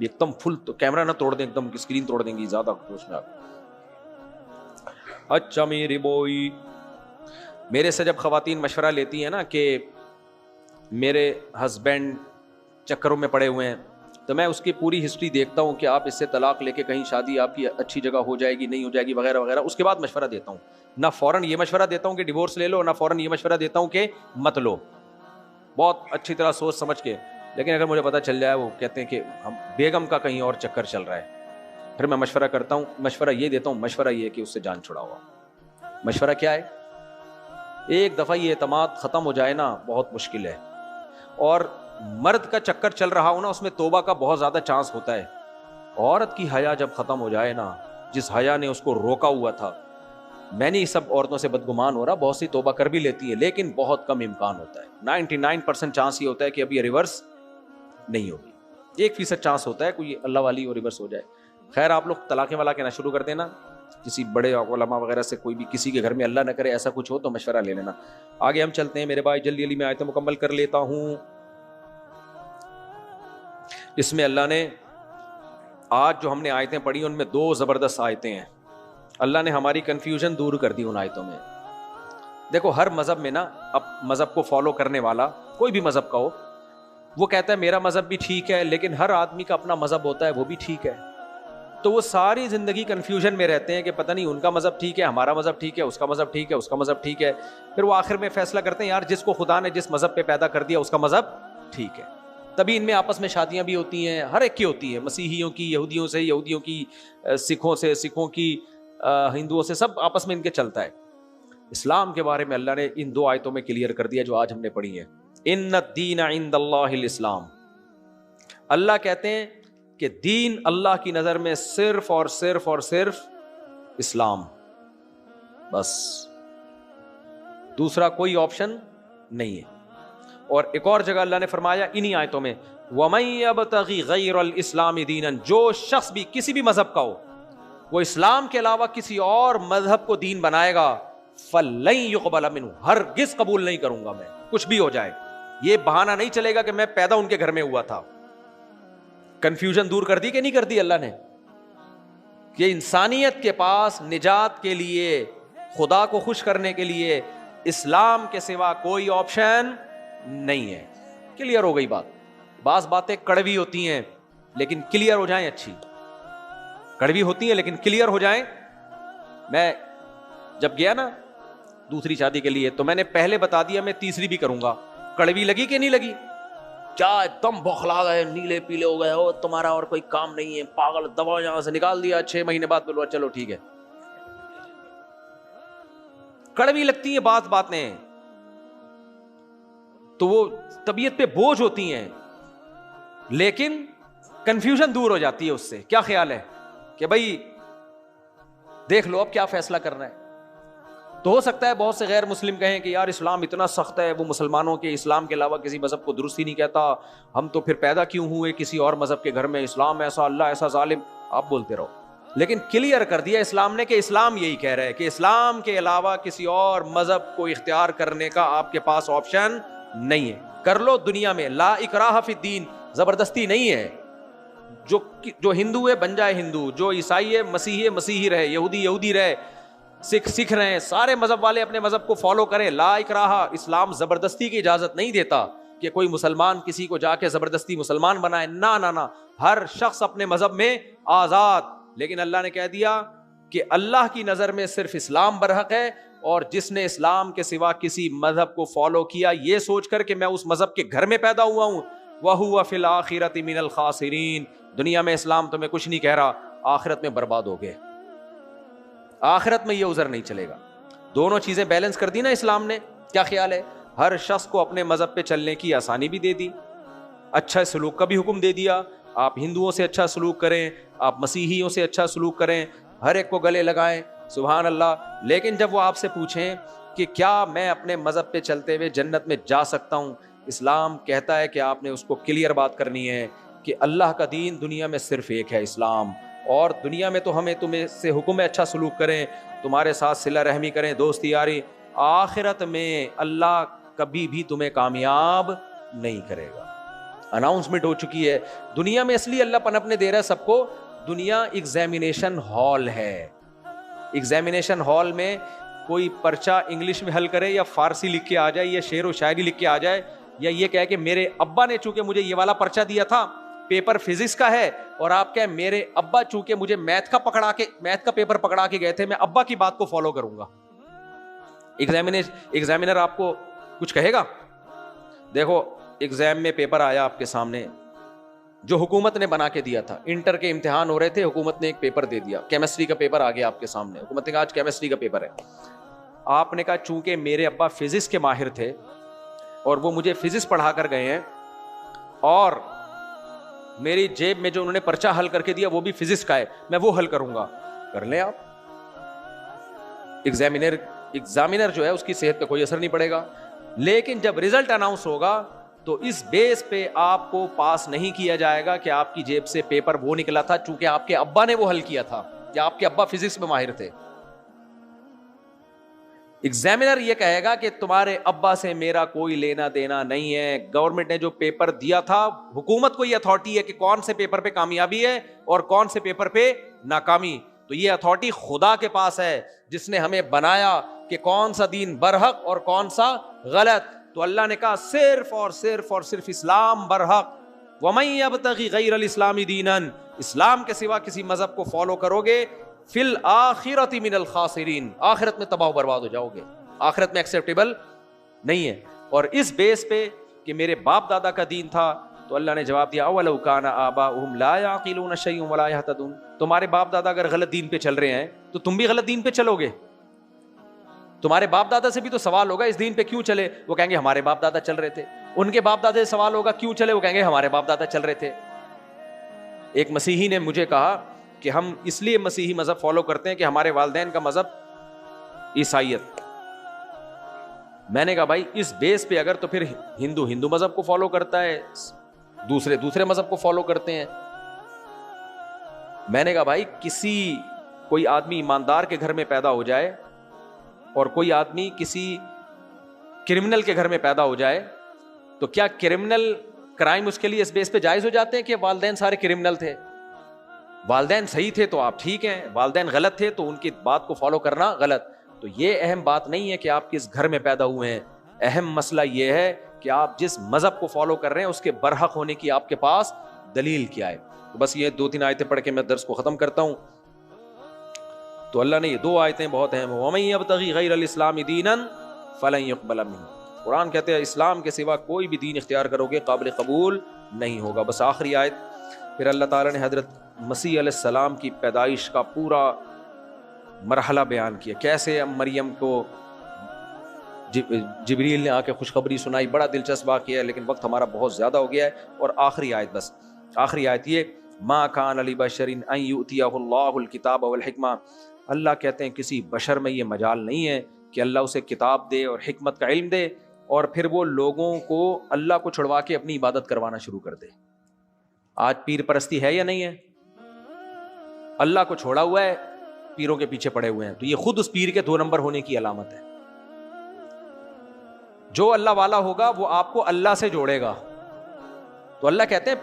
ایک دم فل تو کیمرہ نہ توڑ دیں, ایک دم اسکرین توڑ دیں گی زیادہ جوش میں. اچھا میری بوئی, میرے سے جب خواتین مشورہ لیتی ہیں نا کہ میرے ہسبینڈ چکروں میں پڑے ہوئے ہیں, تو میں اس کی پوری ہسٹری دیکھتا ہوں کہ آپ اس سے طلاق لے کے کہیں شادی آپ کی اچھی جگہ ہو جائے گی نہیں ہو جائے گی وغیرہ وغیرہ. اس کے بعد مشورہ دیتا ہوں. نہ فوراً یہ مشورہ دیتا ہوں کہ ڈیورس لے لو, نہ فوراً یہ مشورہ دیتا ہوں کہ مت لو, بہت اچھی طرح سوچ سمجھ کے. لیکن اگر مجھے پتہ چل جائے وہ کہتے ہیں کہ ہم بیگم کا کہیں اور چکر چل رہا ہے, پھر میں مشورہ کرتا ہوں. مشورہ یہ دیتا ہوں, مشورہ یہ کہ اس سے جان چھڑاؤ. مشورہ کیا ہے؟ ایک دفعہ یہ اعتماد ختم ہو جائے نا بہت مشکل ہے. اور مرد کا چکر چل رہا ہو نا اس میں توبہ کا بہت زیادہ چانس ہوتا ہے. عورت کی حیا جب ختم ہو جائے نا, جس حیا نے اس کو روکا ہوا تھا, میں نہیں سب عورتوں سے بدگمان ہو رہا, بہت سی توبہ کر بھی لیتی ہے لیکن بہت کم امکان ہوتا ہے. 99% چانس یہ ہوتا ہے کہ ابھی یہ ریورس نہیں ہوگی. 1% چانس ہوتا ہے کوئی اللہ والی اور ریورس ہو جائے. خیر آپ لوگ طلاقیں والا کہنا شروع کر دینا, کسی بڑے علماء وغیرہ سے, کوئی بھی کسی کے گھر میں اللہ نہ کرے ایسا کچھ ہو تو مشورہ لے لینا. آگے ہم چلتے ہیں میرے بھائی, جلدی جلدی میں آیتیں مکمل کر لیتا ہوں. اس میں اللہ نے آج جو ہم نے آیتیں پڑھی ان میں 2 زبردست آیتیں ہیں. اللہ نے ہماری کنفیوژن دور کر دی ان آیتوں میں. دیکھو ہر مذہب میں نا, اب مذہب کو فالو کرنے والا کوئی بھی مذہب کا ہو, وہ کہتا ہے میرا مذہب بھی ٹھیک ہے, لیکن ہر آدمی کا اپنا مذہب ہوتا ہے وہ بھی ٹھیک ہے. تو وہ ساری زندگی کنفیوژن میں رہتے ہیں کہ پتہ نہیں ان کا مذہب ٹھیک ہے, ہمارا مذہب ٹھیک ہے, اس کا مذہب ٹھیک ہے, اس کا مذہب ٹھیک ہے. پھر وہ آخر میں فیصلہ کرتے ہیں یار جس کو خدا نے جس مذہب پہ پیدا کر دیا اس کا مذہب ٹھیک ہے. تبھی ان میں آپس میں شادیاں بھی ہوتی ہیں, ہر ایک کی ہوتی ہیں, مسیحیوں کی یہودیوں سے, یہودیوں کی سکھوں سے, سکھوں کی ہندوؤں سے, سب آپس میں ان کے چلتا ہے. اسلام کے بارے میں اللہ نے ان 2 آیتوں میں کلیئر کر دیا جو آج ہم نے پڑھی ہیں. ان الدین عند اللہ الاسلام. اللہ کہتے ہیں کہ دین اللہ کی نظر میں صرف اور صرف اور صرف اسلام, بس دوسرا کوئی آپشن نہیں ہے. اور ایک اور جگہ اللہ نے فرمایا انہی آیتوں میں, وَمَن يَبْتَغِ غَيْرَ الْإِسْلَامِ دِينًا, جو شخص بھی کسی بھی مذہب کا ہو وہ اسلام کے علاوہ کسی اور مذہب کو دین بنائے گا, فَلَن يُقْبَلَ مِنْهُ, ہرگز قبول نہیں کروں گا میں, کچھ بھی ہو جائے. یہ بہانہ نہیں چلے گا کہ میں پیدا ان کے گھر میں ہوا تھا. کنفیوژن دور کر دی کہ نہیں کر دی اللہ نے, کہ انسانیت کے پاس نجات کے لیے, خدا کو خوش کرنے کے لیے اسلام کے سوا کوئی آپشن نہیں ہے. کلیئر ہو گئی بات. بعض باتیں کڑوی ہوتی ہیں لیکن کلیئر ہو جائیں, اچھی کڑوی ہوتی ہیں لیکن کلیئر ہو جائیں. میں جب گیا نا دوسری شادی کے لیے تو میں نے پہلے بتا دیا میں تیسری بھی کروں گا. کڑوی لگی کہ نہیں لگی؟ کیا ایک دم بوکھلا گئے, نیلے پیلے ہو گئے, ہو تمہارا اور کوئی کام نہیں ہے, پاگل, دباؤ یہاں سے نکال دیا. 6 مہینے بعد بولو چلو ٹھیک ہے. کڑوی لگتی ہیں بات باتیں, تو وہ طبیعت پہ بوجھ ہوتی ہیں, لیکن کنفیوژن دور ہو جاتی ہے اس سے. کیا خیال ہے کہ بھائی دیکھ لو اب کیا فیصلہ کرنا ہے. تو ہو سکتا ہے بہت سے غیر مسلم کہیں کہ یار اسلام اتنا سخت ہے, وہ مسلمانوں کے اسلام کے علاوہ کسی مذہب کو درست ہی نہیں کہتا, ہم تو پھر پیدا کیوں ہوئے کسی اور مذہب کے گھر میں, اسلام ایسا, اللہ ایسا ظالم. آپ بولتے رہو, لیکن کلیئر کر دیا اسلام نے کہ اسلام یہی کہہ رہا ہے کہ اسلام کے علاوہ کسی اور مذہب کو اختیار کرنے کا آپ کے پاس آپشن نہیں ہے. کر لو دنیا میں, لا اکراہ فی الدین, زبردستی نہیں ہے. جو ہندو ہے بن جائے ہندو, جو عیسائی ہے مسیحی ہے مسیحی رہے, یہودی یہودی رہے, سکھ سکھ رہے, سارے مذہب والے اپنے مذہب کو فالو کریں. لا اکراہ, اسلام زبردستی کی اجازت نہیں دیتا کہ کوئی مسلمان کسی کو جا کے زبردستی مسلمان بنائے. نہ نہ نہ, ہر شخص اپنے مذہب میں آزاد. لیکن اللہ نے کہہ دیا کہ اللہ کی نظر میں صرف اسلام برحق ہے, اور جس نے اسلام کے سوا کسی مذہب کو فالو کیا یہ سوچ کر کہ میں اس مذہب کے گھر میں پیدا ہوا ہوں, وَهُوَ فِي الْآخِرَةِ مِنَ الْخَاسِرِينَ, دنیا میں اسلام تمہیں کچھ نہیں کہہ رہا, آخرت میں برباد ہو گئے. آخرت میں یہ عذر نہیں چلے گا. دونوں چیزیں بیلنس کر دی نا اسلام نے. کیا خیال ہے؟ ہر شخص کو اپنے مذہب پہ چلنے کی آسانی بھی دے دی, اچھا سلوک کا بھی حکم دے دیا. آپ ہندوؤں سے اچھا سلوک کریں, آپ مسیحیوں سے اچھا سلوک کریں, ہر ایک کو گلے لگائیں, سبحان اللہ. لیکن جب وہ آپ سے پوچھیں کہ کیا میں اپنے مذہب پہ چلتے ہوئے جنت میں جا سکتا ہوں, اسلام کہتا ہے کہ آپ نے اس کو کلیئر بات کرنی ہے کہ اللہ کا دین دنیا میں صرف ایک ہے, اسلام. اور دنیا میں تو ہمیں تمہیں سے حکم ہے اچھا سلوک کریں, تمہارے ساتھ صلہ رحمی کریں, دوستی یاری. آخرت میں اللہ کبھی بھی تمہیں کامیاب نہیں کرے گا. اناؤنسمنٹ ہو چکی ہے. دنیا میں اس لیے اللہ پنپنے دے رہا ہے سب کو, دنیا ایگزامینیشن ہال ہے. ایگزامینیشن ہال میں کوئی پرچہ انگلش میں حل کرے یا فارسی لکھ کے آ جائے یا شعر و شاعری لکھ کے آ جائے, یا یہ کہے کہ میرے ابا نے چونکہ مجھے یہ والا پرچہ دیا تھا, پیپر فزکس کا ہے, اور آپ کہیں میرے ابا چونکہ مجھے میتھ کا پیپر پکڑا کے گئے تھے, میں ابا کی بات کو فالو کروں گا. ایگزامینر آپ کو کچھ کہے گا؟ دیکھو ایگزام میں پیپر آیا آپ کے سامنے جو حکومت نے بنا کے دیا تھا, انٹر کے امتحان ہو رہے تھے, حکومت نے ایک پیپر دے دیا, کیمسٹری کا پیپر آ گیا آپ کے سامنے, حکومت نے کہا آج کیمسٹری کا پیپر ہے. آپ نے کہا چونکہ میرے ابا فزکس کے ماہر تھے اور وہ مجھے فزکس پڑھا کر گئے ہیں, اور میری جیب میں جو انہوں نے پرچہ حل کر کے دیا وہ بھی فزکس کا ہے, میں وہ حل کروں گا. کر لیں آپ. ایگزامینر جو ہے اس کی صحت پہ کوئی اثر نہیں پڑے گا, لیکن جب رزلٹ اناؤنس ہوگا تو اس بیس پہ آپ کو پاس نہیں کیا جائے گا کہ آپ کی جیب سے پیپر وہ نکلا تھا چونکہ آپ کے ابا نے وہ حل کیا تھا یا آپ کے ابا فزکس میں ماہر تھے. ایگزامینر یہ کہے گا کہ تمہارے ابا سے میرا کوئی لینا دینا نہیں ہے, گورنمنٹ نے جو پیپر دیا تھا, حکومت کو یہ اتھارٹی ہے کہ کون سے پیپر پہ کامیابی ہے اور کون سے پیپر پہ ناکامی. تو یہ اتھارٹی خدا کے پاس ہے جس نے ہمیں بنایا کہ کون سا دین برحق اور کون سا غلط. تو اللہ نے کہا صرف اور صرف اسلام برحق. وَمَن يَبْتَغِ غَيْرَ الْإِسْلَامِ دِينًا, اسلام کے سوا کسی مذہب کو فالو کرو گے فی الآخرۃ من الخاسرین, آخرت میں تباہ و برباد ہو جاؤ گے, آخرت میں ایکسیپٹیبل نہیں ہے. اور اس بیس پہ کہ میرے باپ دادا کا دین تھا تو اللہ نے جواب دیا اولو کان آباؤہم لا یعقلون شیئا ولا یہتدون, تمہارے باپ دادا اگر غلط دین پہ چل رہے ہیں تو تم بھی غلط دین پہ چلو گے. تمہارے باپ دادا سے بھی تو سوال ہوگا اس دین پہ کیوں چلے, وہ کہیں گے ہمارے باپ دادا چل رہے تھے. ان کے باپ دادا سے سوال ہوگا کیوں چلے, وہ کہیں گے ہمارے باپ دادا چل رہے تھے. ایک مسیحی نے مجھے کہا کہ ہم اس لیے مسیحی مذہب فالو کرتے ہیں کہ ہمارے والدین کا مذہب عیسائیت. میں نے کہا بھائی اس بیس پہ اگر تو پھر ہندو مذہب کو فالو کرتا ہے, دوسرے مذہب کو فالو کرتے ہیں. میں نے کہا بھائی کوئی آدمی ایماندار کے گھر میں پیدا ہو جائے اور کوئی آدمی کسی کرمنل کے گھر میں پیدا ہو جائے تو کیا کرمنل کرائم اس کے لیے اس بیس پہ جائز ہو جاتے ہیں کہ والدین سارے کرمنل تھے؟ والدین صحیح تھے تو آپ ٹھیک ہیں, والدین غلط تھے تو ان کی بات کو فالو کرنا غلط. تو یہ اہم بات نہیں ہے کہ آپ کس گھر میں پیدا ہوئے ہیں, اہم مسئلہ یہ ہے کہ آپ جس مذہب کو فالو کر رہے ہیں اس کے برحق ہونے کی آپ کے پاس دلیل کیا ہے. تو بس یہ 2-3 آیتیں پڑھ کے میں درس کو ختم کرتا ہوں. تو اللہ نے یہ 2 آیتیں بہت اہم, وَمَن يَبْتَغِ غَيْرَ الْإِسْلَامِ دِينًا فَلَن يُقْبَلَ مِنْهُ. قرآن کہتے ہیں اسلام کے سوا کوئی بھی دین اختیار کرو گے قابل قبول نہیں ہوگا. بس آخری آیت, پھر اللہ تعالیٰ نے حضرت مسیح علیہ السلام کی پیدائش کا پورا مرحلہ بیان کیا, کیسے مریم کو جبریل نے آ کے خوشخبری سنائی. بڑا دلچسپ واقعہ ہے لیکن وقت ہمارا بہت زیادہ ہو گیا ہے. اور آخری آیت, بس آخری آیت یہ, ما کان لبشر ان یؤتیہ اللہ الکتاب والحکمہ. اللہ کہتے ہیں کسی بشر میں یہ مجال نہیں ہے کہ اللہ اسے کتاب دے اور حکمت کا علم دے اور پھر وہ لوگوں کو اللہ کو چھڑوا کے اپنی عبادت کروانا شروع کر دے. آج پیر پرستی ہے یا نہیں ہے؟ اللہ کو چھوڑا ہوا ہے, پیروں کے پیچھے پڑے ہوئے ہیں. تو یہ خود اس پیر کے 2 نمبر ہونے کی علامت ہے. جو اللہ والا ہوگا وہ آپ کو اللہ سے جوڑے گا. تو اللہ کہتے ہیں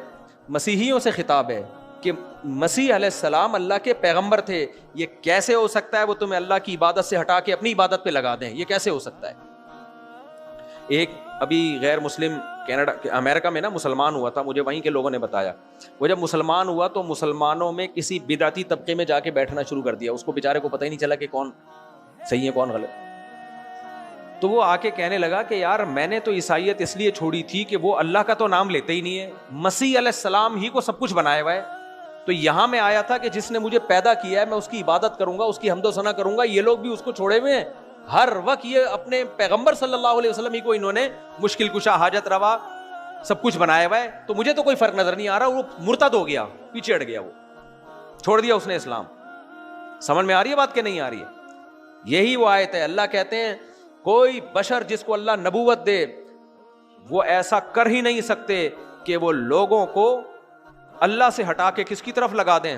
مسیحیوں سے خطاب ہے کہ مسیح علیہ السلام اللہ کے پیغمبر تھے. یہ کیسے ہو سکتا ہے وہ تمہیں اللہ کی عبادت سے ہٹا کے اپنی عبادت پہ لگا دیں؟ یہ کیسے ہو سکتا ہے؟ ایک ابھی غیر مسلم امریکہ میں نا مسلمان ہوا تھا, مجھے وہیں کے لوگوں نے بتایا. وہ جب مسلمان ہوا تو مسلمانوں میں کسی بدعتی طبقے میں جا کے بیٹھنا شروع کر دیا. اس کو بیچارے کو پتہ ہی نہیں چلا کہ کون صحیح ہے کون غلط. تو وہ آ کے کہنے لگا کہ یار میں نے تو عیسائیت اس لیے چھوڑی تھی کہ وہ اللہ کا تو نام لیتے ہی نہیں ہے, مسیح علیہ السلام ہی کو سب کچھ بنایا ہوا ہے. تو یہاں میں آیا تھا کہ جس نے مجھے پیدا کیا ہے میں اس کی عبادت کروں گا, اس کی حمد و ثنا کروں گا. یہ لوگ بھی اس کو چھوڑے ہوئے ہیں, ہر وقت یہ اپنے پیغمبر صلی اللہ علیہ وسلم ہی کو انہوں نے مشکل کشا, حاجت روا سب کچھ بنایا ہوا ہے. تو مجھے تو کوئی فرق نظر نہیں آ رہا. وہ مرتد ہو گیا, پیچھے ہٹ گیا, وہ چھوڑ دیا اس نے اسلام. سمجھ میں آ رہی ہے بات کہ نہیں آ رہی ہے؟ یہی وہ آیت ہے. اللہ کہتے ہیں کوئی بشر جس کو اللہ نبوت دے وہ ایسا کر ہی نہیں سکتے کہ وہ لوگوں کو اللہ سے ہٹا کے کس کی طرف لگا دیں؟